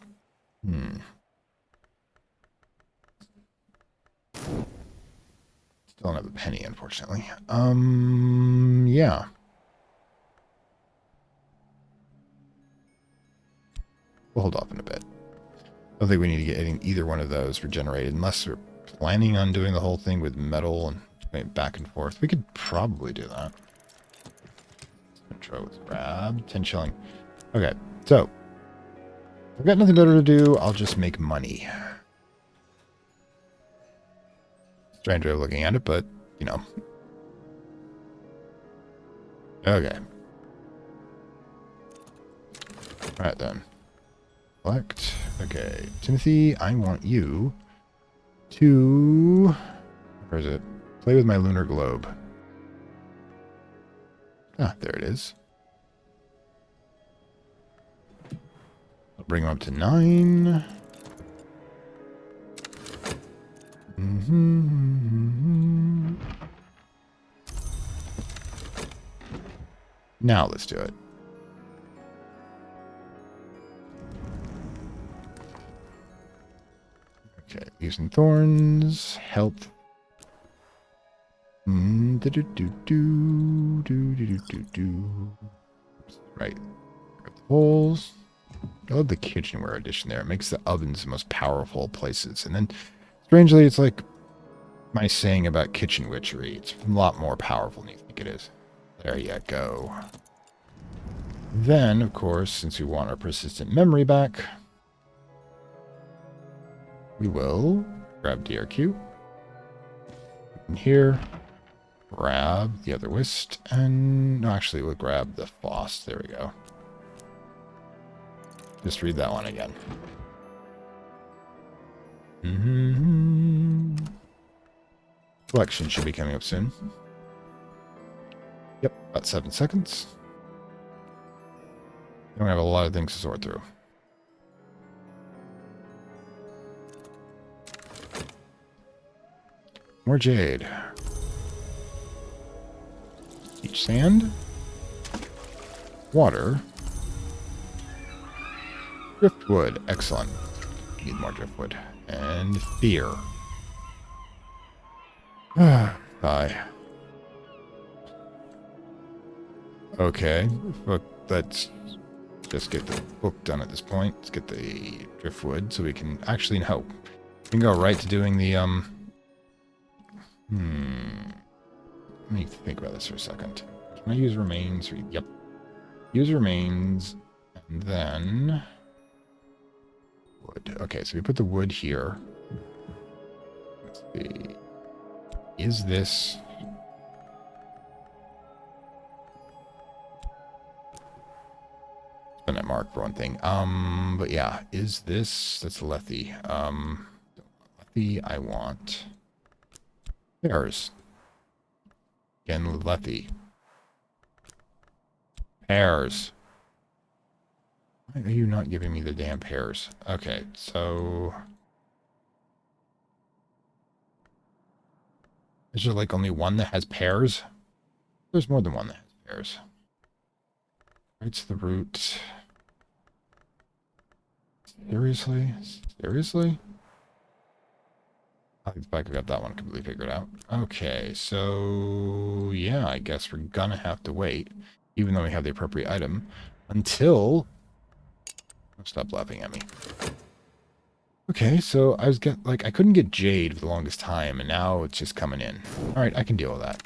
Still don't have a penny, unfortunately. Yeah. We'll hold off in a bit. I don't think we need to get either one of those regenerated unless we're planning on doing the whole thing with metal and going back and forth. We could probably do that. Intro with grab. 10 shilling. Okay, so I've got nothing better to do. I'll just make money. Strange way of looking at it, but, you know. Okay. Alright then. Select. Okay. Timothy, I want you to... Where is it? Play with my lunar globe. Ah, there it is. I'll bring him up to 9. Now let's do it. Okay, using thorns, health. Right. Got the holes. I love the kitchenware edition there. It makes the ovens the most powerful places. And then, strangely, it's like my saying about kitchen witchery. It's a lot more powerful than you think it is. There you go. Then, of course, since we want our persistent memory back, we will grab DRQ. In here, grab the other whist, and no, actually, we'll grab the Foss. There we go. Just read that one again. Collection should be coming up soon. Yep, about 7 seconds. Then we have a lot of things to sort through. More jade. Beach sand. Water. Driftwood. Excellent. Need more driftwood. And fear. Bye. Okay. Look, let's just get the book done at this point. Let's get the driftwood so we can actually help. We can go right to doing the, Let me think about this for a second. Can I use remains? Yep. Use remains, and then wood. Okay, so we put the wood here. Let's see. Is this... Spend that mark for one thing. But yeah, is this... That's Lethe. Lethe, I want... Pears. Again, Lethe. Pears. Why are you not giving me the damn pears? Okay, so... Is there like only one that has pears? There's more than one that has pears. Writes the root. Seriously? Seriously? I think I got that one completely figured out. Okay, so yeah, I guess we're gonna have to wait, even though we have the appropriate item, until... Stop laughing at me. Okay, so I couldn't get jade for the longest time, and now it's just coming in. Alright, I can deal with that.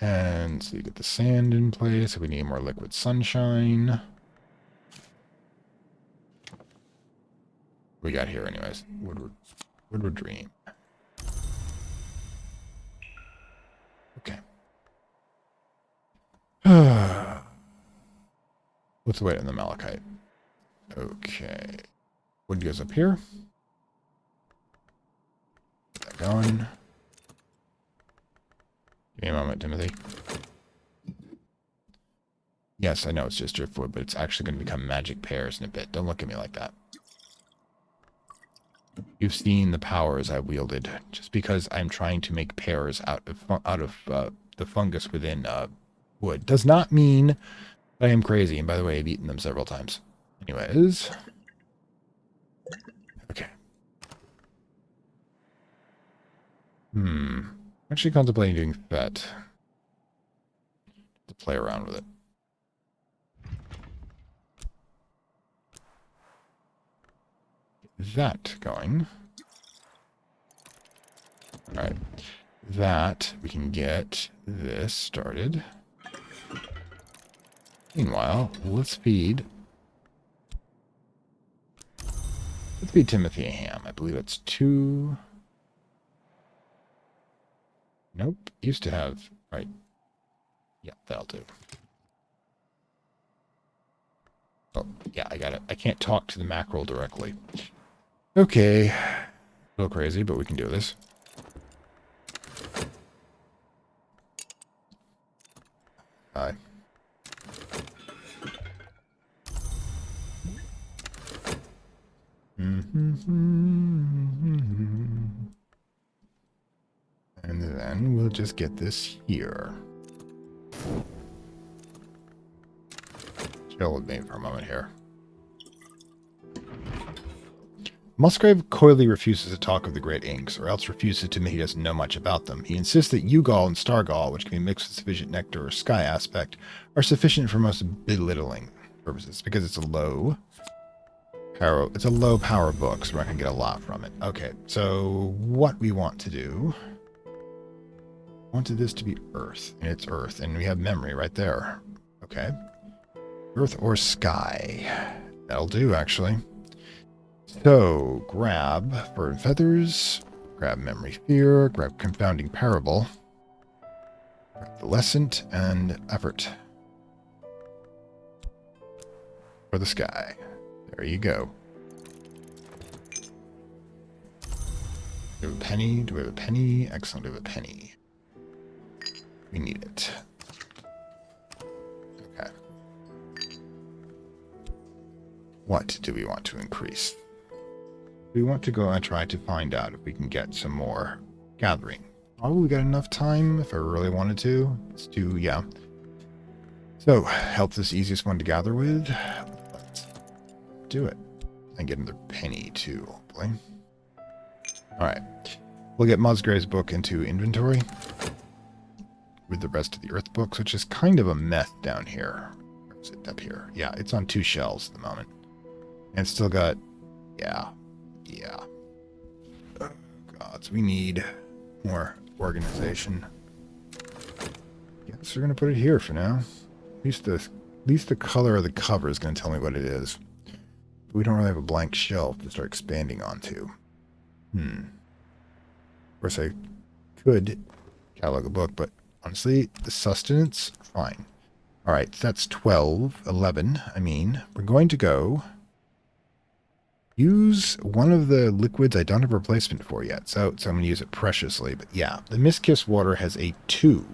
And so you get the sand in place, so we need more liquid sunshine. We got here anyways. Woodward Dream. Okay. What's the weight on the malachite? Okay. Wood goes up here. Get that going. Give me a moment, Timothy. Yes, I know it's just driftwood, but it's actually going to become magic pears in a bit. Don't look at me like that. You've seen the powers I wielded. Just because I'm trying to make pears out of the fungus within wood does not mean I am crazy. And by the way, I've eaten them several times. Anyways. Okay. Actually contemplating doing that. To play around with it. Get that going. Alright. That, we can get this started. Meanwhile, let's feed Timothy a ham. I believe it's 2. Nope. Used to have, right. Yeah, that'll do. Oh, yeah, I got it. I can't talk to the mackerel directly. Okay. A little crazy, but we can do this. Hi. And then we'll just get this here. Chill with me for a moment here. Musgrave coyly refuses to talk of the Great Inks, or else refuses to admit he doesn't know much about them. He insists that Ugol and Stargol, which can be mixed with sufficient nectar or sky aspect, are sufficient for most belittling purposes, because it's a low power book, so we're not going to get a lot from it. Okay, so what we want to do... I wanted this to be Earth, and it's Earth, and we have memory right there. Okay. Earth or sky. That'll do, actually. So, grab fur and feathers, grab memory fear, grab confounding parable, grab the lesson, and effort. For the sky. There you go. Do we have a penny? Do we have a penny? Excellent, we have a penny. We need it. Okay. What do we want to increase? We want to go and try to find out if we can get some more gathering. Probably got enough time if I really wanted to. Let's do, yeah. So, help this easiest one to gather with. Let's do it. And get another penny too, hopefully. Alright. We'll get Musgrave's book into inventory. With the rest of the Earth books, which is kind of a mess down here. Or is it up here? Yeah, it's on 2 shelves at the moment. And it's still got... Yeah. Oh, gods, we need more organization. Guess we're going to put it here for now. At least the color of the cover is going to tell me what it is. But we don't really have a blank shelf to start expanding onto. Of course, I could catalog a book, but honestly, the sustenance, fine. Alright, that's 12, 11, I mean. We're going to go use one of the liquids I don't have a replacement for yet, so I'm going to use it preciously. But yeah, the Mist-Kissed water has a 2.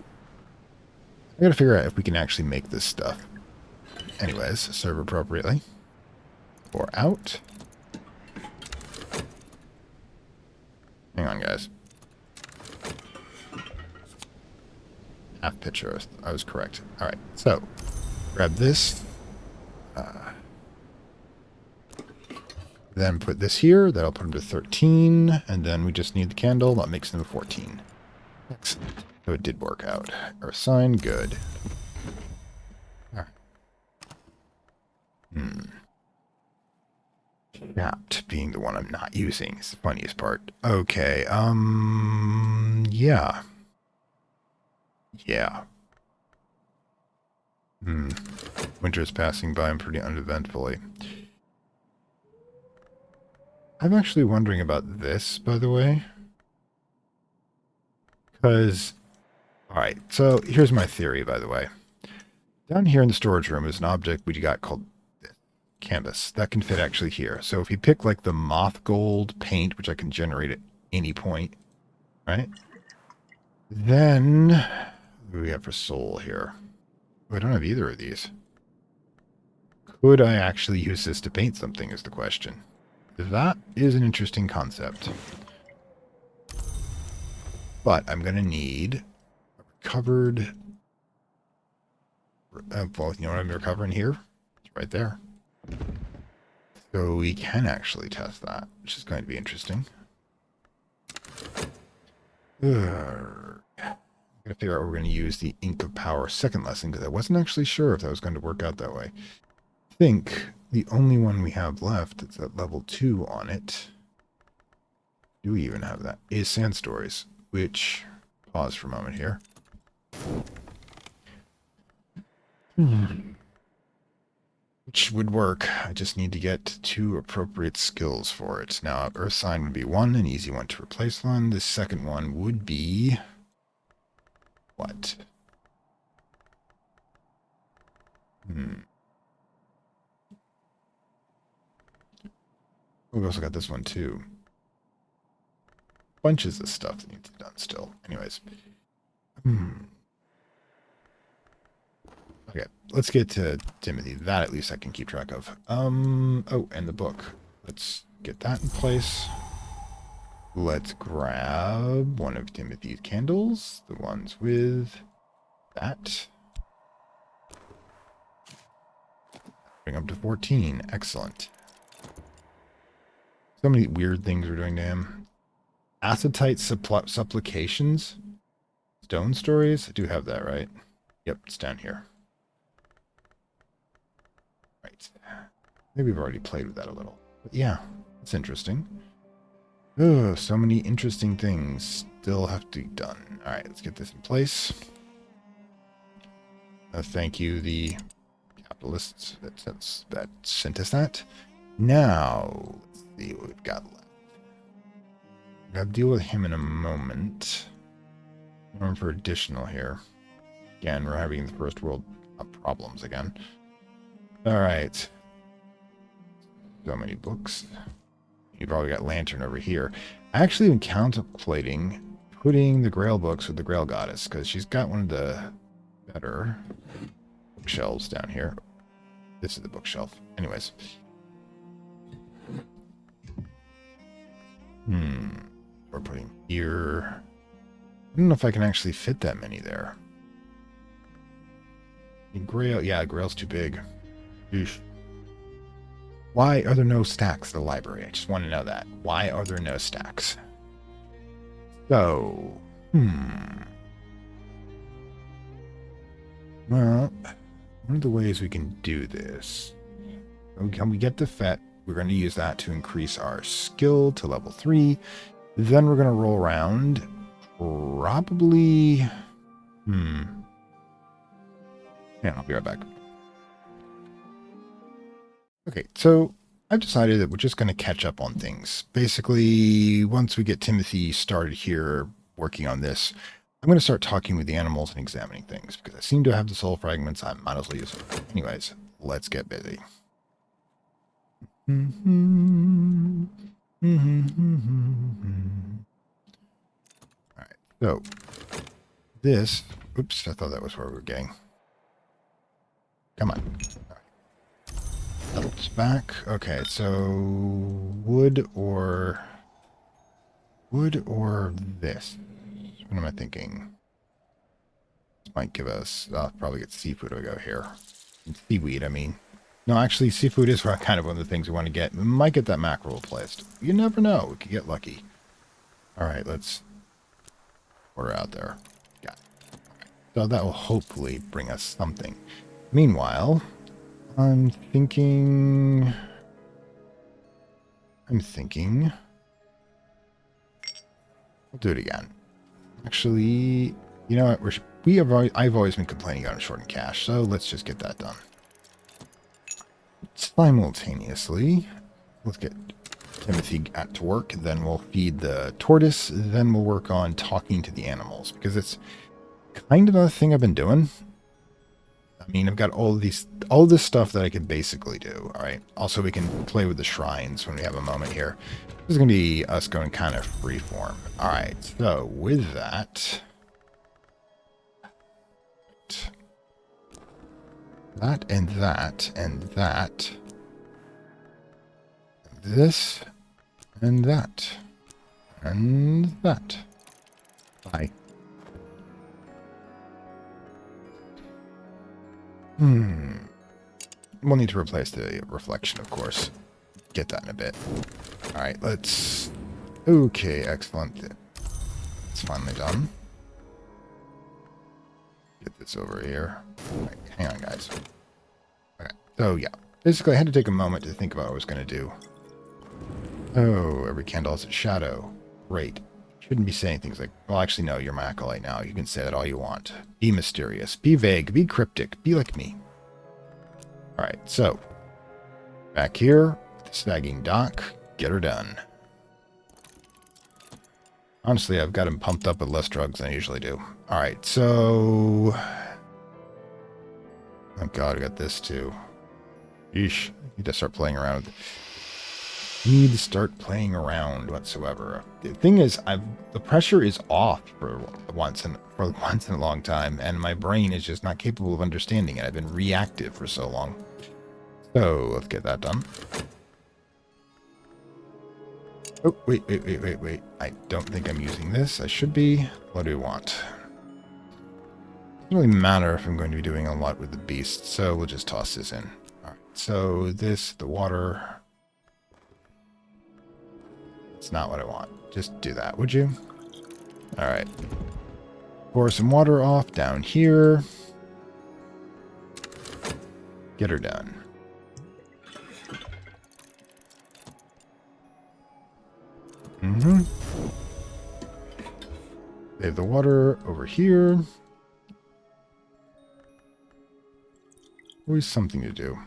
I gotta figure out if we can actually make this stuff. Anyways, serve appropriately. Pour out. Hang on, guys. Half pitcher. I was correct. Alright, so grab this. Then put this here. That'll put them to 13. And then we just need the candle. That makes them 14. Excellent. So it did work out. Earth sign, good. Alright. Chapped being the one I'm not using is the funniest part. Okay, yeah. Yeah. Winter is passing by pretty uneventfully. I'm actually wondering about this, by the way. Because, alright, so here's my theory, by the way. Down here in the storage room is an object we got called canvas. That can fit actually here. So if you pick like the moth gold paint, which I can generate at any point, right? Then, what do we have for soul here? Oh, I don't have either of these. Could I actually use this to paint something is the question. That is an interesting concept. But I'm going to need a recovered... well, you know what I'm recovering here? It's right there. So we can actually test that, which is going to be interesting. I'm going to figure out we're going to use the Ink of Power second lesson, because I wasn't actually sure if that was going to work out that way. I think the only one we have left that's at level 2 on it, do we even have that, is Sand Stories, which, pause for a moment here. Which would work. I just need to get 2 appropriate skills for it. Now, Earth Sign would be 1, an easy one to replace one. The second one would be... what? We've also got this one, too. Bunches of stuff that needs to be done still. Anyways. Okay, let's get to Timothy. That at least I can keep track of. Oh, and the book. Let's get that in place. Let's grab one of Timothy's candles. The ones with that. Bring up to 14. Excellent. So many weird things we're doing to him. Acetite supplications. Stone stories. I do have that, right? Yep, it's down here. Right. Maybe we've already played with that a little. But yeah, it's interesting. Oh, so many interesting things still have to be done. Alright, let's get this in place. Thank you, the capitalists that sent us that. Now, let's see what we've got left. I'll deal with him in a moment. Room for additional here. Again, we're having the first world problems again. Alright. So many books. You probably got Lantern over here. I actually been contemplating putting the Grail books with the Grail Goddess, because she's got one of the better bookshelves down here. This is the bookshelf. Anyways. We're putting here. I don't know if I can actually fit that many there. Grail, yeah, Grail's too big. Eesh. Why are there no stacks at the library? I just want to know that. Why are there no stacks? So, well, one of the ways we can do this, when we get to FET, we're going to use that to increase our skill to level 3. Then we're going to roll around, probably, yeah, I'll be right back. Okay, so I've decided that we're just going to catch up on things. Basically, once we get Timothy started here working on this, I'm going to start talking with the animals and examining things, because I seem to have the soul fragments. I might as well use them. Anyways, let's get busy. Alright, so this, oops, I thought that was where we were getting. Come on. Helps back. Okay, so wood or this. What am I thinking? This might give us, I'll probably get seafood to go here. And seaweed, I mean. No, actually, seafood is kind of one of the things we want to get. We might get that mackerel replaced. You never know. We could get lucky. All right, let's order out there. Got it. Okay. So that will hopefully bring us something. Meanwhile, I'm thinking. We'll do it again. Actually, you know what? I've always been complaining about short in cash, so let's just get that done. Simultaneously, let's get Timothy to work, then we'll feed the tortoise, then we'll work on talking to the animals, because it's kind of a thing I've been doing. I mean, I've got all this stuff that I could basically do. All right. Also, we can play with the shrines when we have a moment here. This is going to be us going kind of freeform. All right. So with that, that and that and that, this and that and that. Bye. We'll need to replace the reflection, of course. Get that in a bit. All right, let's... Okay, excellent. It's finally done. Get this over here. All right, hang on, guys. Okay, so yeah. Basically, I had to take a moment to think about what I was going to do. Oh, every candle has a shadow. Great. Shouldn't be saying things like, well, actually, no, you're my acolyte now. You can say that all you want. Be mysterious. Be vague. Be cryptic. Be like me. All right, so back here, the snagging dock, get her done. Honestly, I've got him pumped up with less drugs than I usually do. All right, so... Oh god, I got this too. Yeesh, need to start playing around with it. Need to start playing around whatsoever. The thing is, the pressure is off for once in a long time, and my brain is just not capable of understanding it. I've been reactive for so long. So let's get that done. Oh, wait. I don't think I'm using this. I should be. What do we want? Doesn't really matter if I'm going to be doing a lot with the beast, so we'll just toss this in. All right. So this, the water. It's not what I want. Just do that, would you? All right. Pour some water off down here. Get her done. Save the water over here. Always something to do.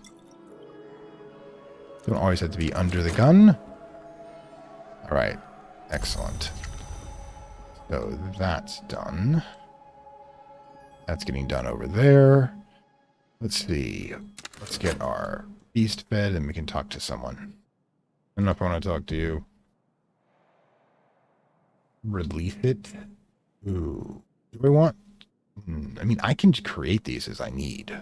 Don't always have to be under the gun. All right. Excellent. So that's done. That's getting done over there. Let's see. Let's get our beast fed and we can talk to someone. I don't know if I want to talk to you. Release it. Ooh. Do I want... I mean, I can create these as I need.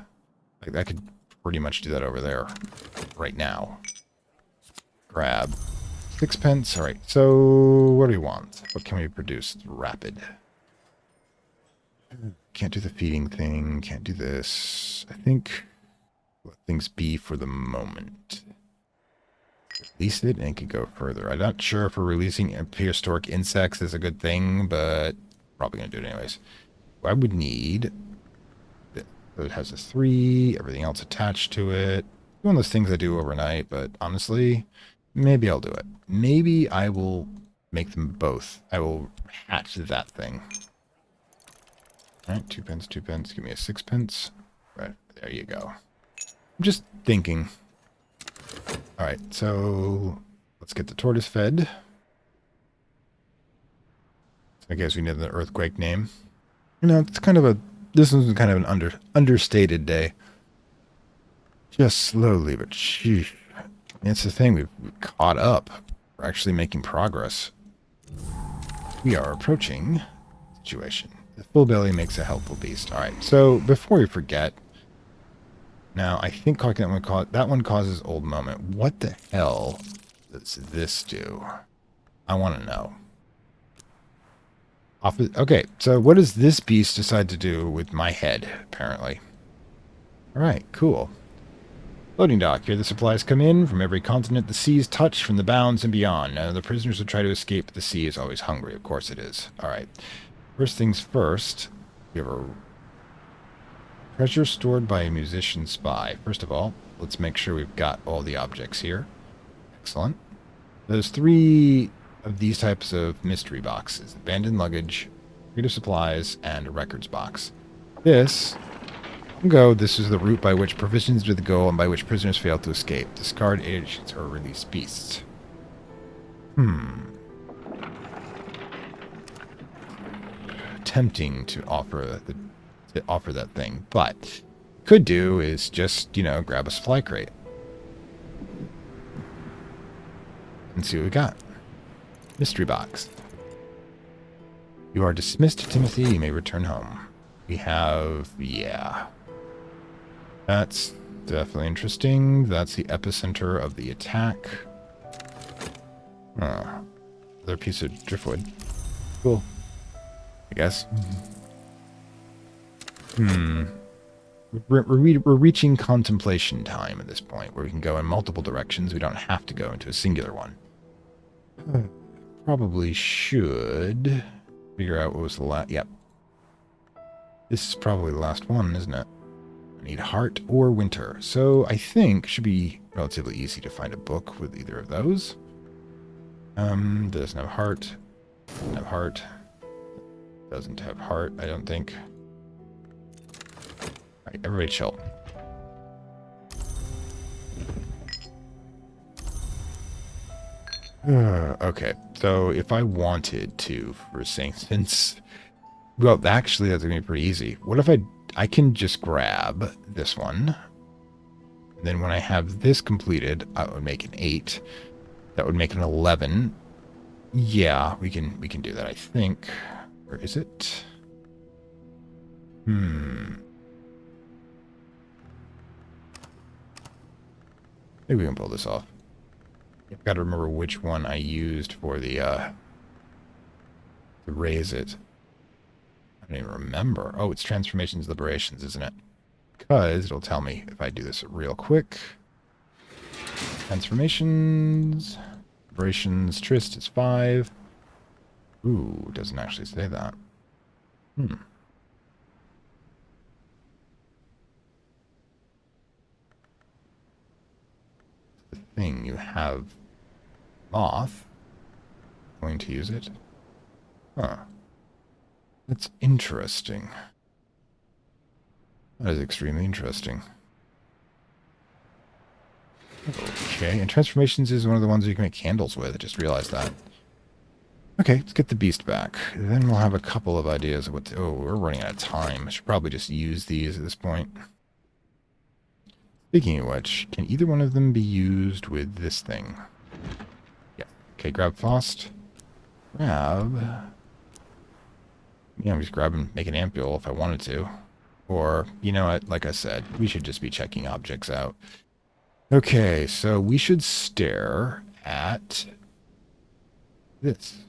Like, I could pretty much do that over there right now. Grab 6 pence. All right. So what do we want? What can we produce? Rapid. Can't do the feeding thing. Can't do this. I think let things be for the moment. Release it and it can go further. I'm not sure if releasing prehistoric insects is a good thing, but probably going to do it anyways. I would need... So it has a 3, everything else attached to it. One of those things I do overnight, but honestly, maybe I'll do it. Maybe I will make them both. I will hatch that thing. All right, 2 pence, 2 pence. Give me a 6 pence. Right, there you go. I'm just thinking. All right, so let's get the tortoise fed. I guess we need the earthquake name. You know, it's kind of a... This was kind of an understated day. Just slowly, but sheesh. It's the thing, we've caught up. We're actually making progress. We are approaching the situation. The full belly makes a helpful beast. Alright, so before we forget, now I think that one causes old moment. What the hell does this do? I want to know. Okay, so what does this beast decide to do with my head, apparently? Alright, cool. Loading dock. Here the supplies come in from every continent the seas touch, from the bounds and beyond. Now the prisoners will try to escape, but the sea is always hungry. Of course it is. Alright. First things first, we have a treasure stored by a musician spy. First of all, let's make sure we've got all the objects here. Excellent. There's 3 of these types of mystery boxes: abandoned luggage, creative supplies, and a records box. This is the route by which provisions to the goal and by which prisoners fail to escape. Discard agents or release beasts. Tempting to offer that thing, but could do is just, you know, grab a supply crate and see what we got. Mystery box. You are dismissed, Timothy. You may return home. We have, yeah. That's definitely interesting. That's the epicenter of the attack. Oh, another piece of driftwood. Cool. I guess. We're reaching contemplation time at this point, where we can go in multiple directions. We don't have to go into a singular one. Probably should figure out what was the last... Yep. This is probably the last one, isn't it? I need heart or winter. So I think it should be relatively easy to find a book with either of those. Doesn't have heart. Doesn't have heart. Doesn't have heart, I don't think. Alright, everybody chill. Okay, so if I wanted to, for instance... Well, actually, that's going to be pretty easy. What if I can just grab this one. And then when I have this completed, I would make an 8. That would make an 11. Yeah, we can do that, I think. Where is it? Maybe we can pull this off. I've got to remember which one I used for the, to raise it. I don't even remember. Oh, it's Transformations Liberations, isn't it? Because it'll tell me if I do this real quick. Transformations, Liberations, Trist is 5. Ooh, doesn't actually say that. The thing you have moth. Going to use it. Huh. That's interesting. That is extremely interesting. Okay, and Transformations is one of the ones you can make candles with. I just realized that. Okay, let's get the beast back. Then we'll have a couple of ideas of what to... Oh, we're running out of time. I should probably just use these at this point. Speaking of which, can either one of them be used with this thing? Yeah. Okay, grab Faust. Grab... Yeah, I'm just grab and make an ampule if I wanted to. Or, you know what, like I said, we should just be checking objects out. Okay, so we should stare at this.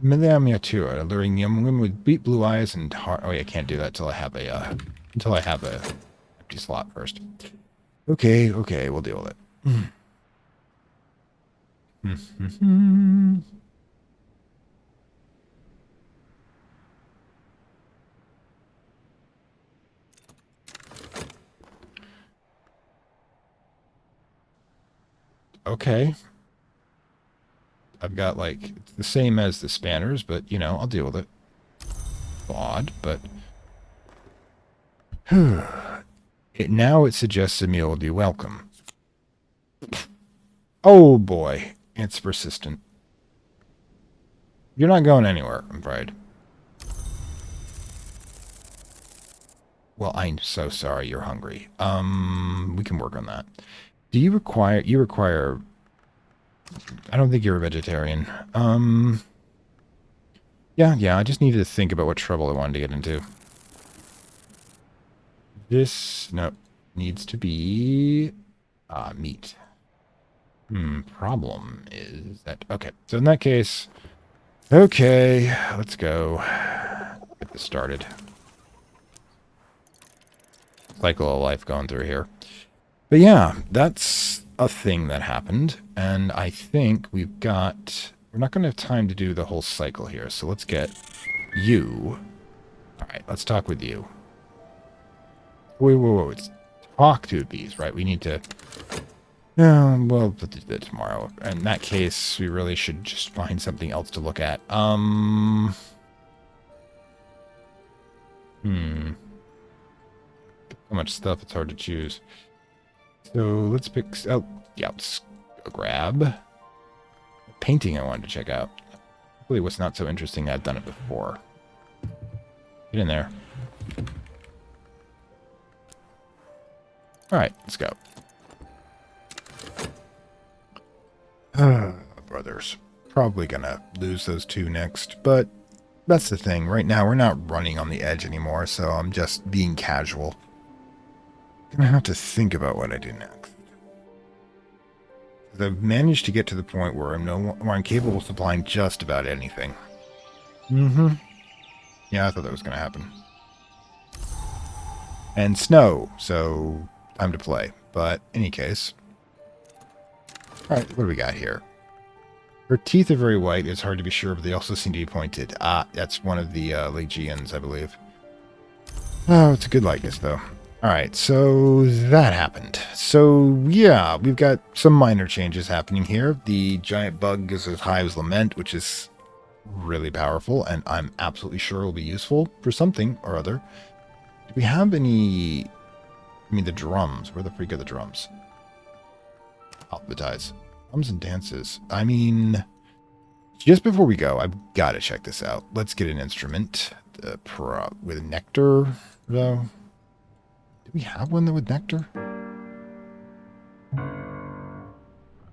Milia Miniatura, alluring young women with deep blue eyes and heart. Oh, yeah, I can't do that until I have a empty slot first. Okay, we'll deal with it. Okay. I've got, like, it's the same as the spanners, but, you know, I'll deal with it. Odd, but... now it suggests a meal would be welcome. Oh, boy. It's persistent. You're not going anywhere, I'm afraid. Well, I'm so sorry you're hungry. We can work on that. Do you require... You require... I don't think you're a vegetarian. Yeah, I just needed to think about what trouble I wanted to get into. This, no, needs to be, meat. Problem is that, okay, so in that case, okay, let's go. Get this started. Cycle of life going through here. But yeah, that's a thing that happened, and I think we've got... We're not going to have time to do the whole cycle here, so let's get you. Alright, let's talk with you. Whoa, it's talk to bees, right? We need to... Yeah, well, put that tomorrow. In that case, we really should just find something else to look at. So much stuff, it's hard to choose. So let's pick... Oh, yeah, let's go grab... a painting I wanted to check out. Hopefully what's not so interesting, I've done it before. Get in there. Alright, let's go. Brothers. Probably gonna lose those two next, but that's the thing. Right now, we're not running on the edge anymore, so I'm just being casual. Gonna have to think about what I do next. I've managed to get to the point where I'm capable of supplying just about anything. Yeah, I thought that was gonna happen. And snow, so time to play. But in any case. Alright, what do we got here? Her teeth are very white. It's hard to be sure, but they also seem to be pointed. Ah, that's one of the Legions, I believe. Oh, it's a good likeness, though. Alright, so that happened. So, yeah, we've got some minor changes happening here. The giant bug gives us Hive's Lament, which is really powerful, and I'm absolutely sure will be useful for something or other. Do we have any... I mean, the drums. Where the freak are the drums? Alphabetize. Drums and dances. I mean, just before we go, I've got to check this out. Let's get an instrument. With nectar, though. Do we have one with nectar?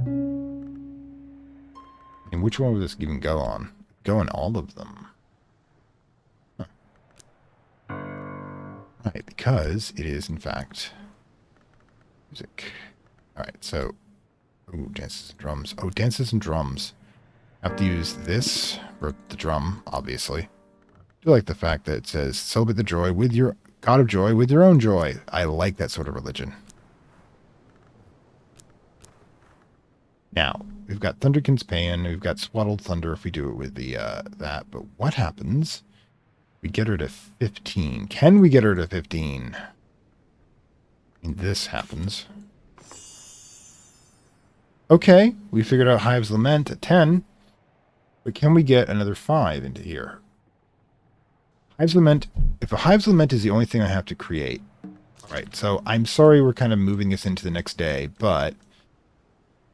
And which one would this even go on? Go on all of them. Huh. Right, because it is, in fact, music. Alright, so... Ooh, dances and drums. Oh, dances and drums. Have to use this for the drum, obviously. I do like the fact that it says, celebrate the joy with your God of joy with your own joy. I like that sort of religion. Now, we've got Thunderkin's Paean, we've got Swaddled Thunder if we do it with the that, but what happens? We get her to 15. Can we get her to 15? And this happens. Okay, we figured out Hive's Lament at 10, but can we get another 5 into here? Hive's Lament, if a Hive's Lament is the only thing I have to create, alright, so I'm sorry we're kind of moving this into the next day, but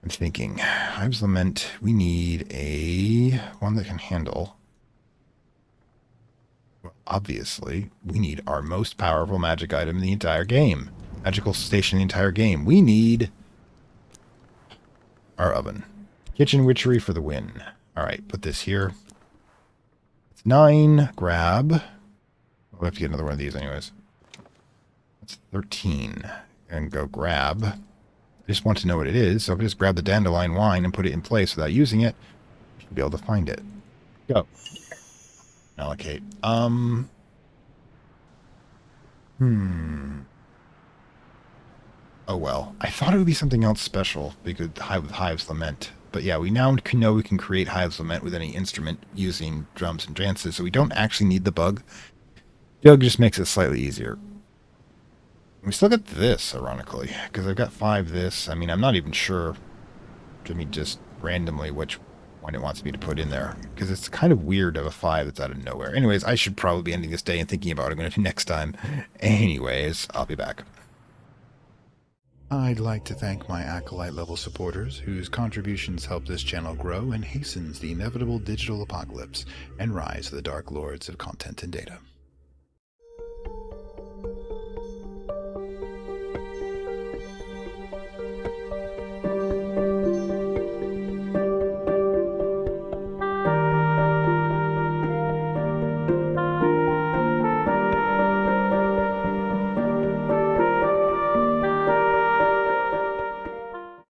I'm thinking, Hive's Lament, we need a one that can handle. Well, obviously, we need our most powerful magic item in the entire game. Magical station in the entire game. We need our oven. Kitchen witchery for the win. Alright, put this here. It's 9. Grab. We'll have to get another one of these anyways. That's 13. And go grab. I just want to know what it is, so if I just grab the dandelion wine and put it in place without using it, you should be able to find it. Go. Allocate. Oh well, I thought it would be something else special because with Hive's Lament. But yeah, we now know we can create Hive's Lament with any instrument using drums and dances, so we don't actually need the bug. Bug just makes it slightly easier. We still got this, ironically, because I've got 5 this. I mean, I'm not even sure, I mean, just randomly which one it wants me to put in there, because it's kind of weird to have a 5 that's out of nowhere. Anyways, I should probably be ending this day and thinking about what I'm going to do next time. Anyways, I'll be back. I'd like to thank my Acolyte level supporters, whose contributions help this channel grow and hastens the inevitable digital apocalypse and rise of the Dark Lords of content and data.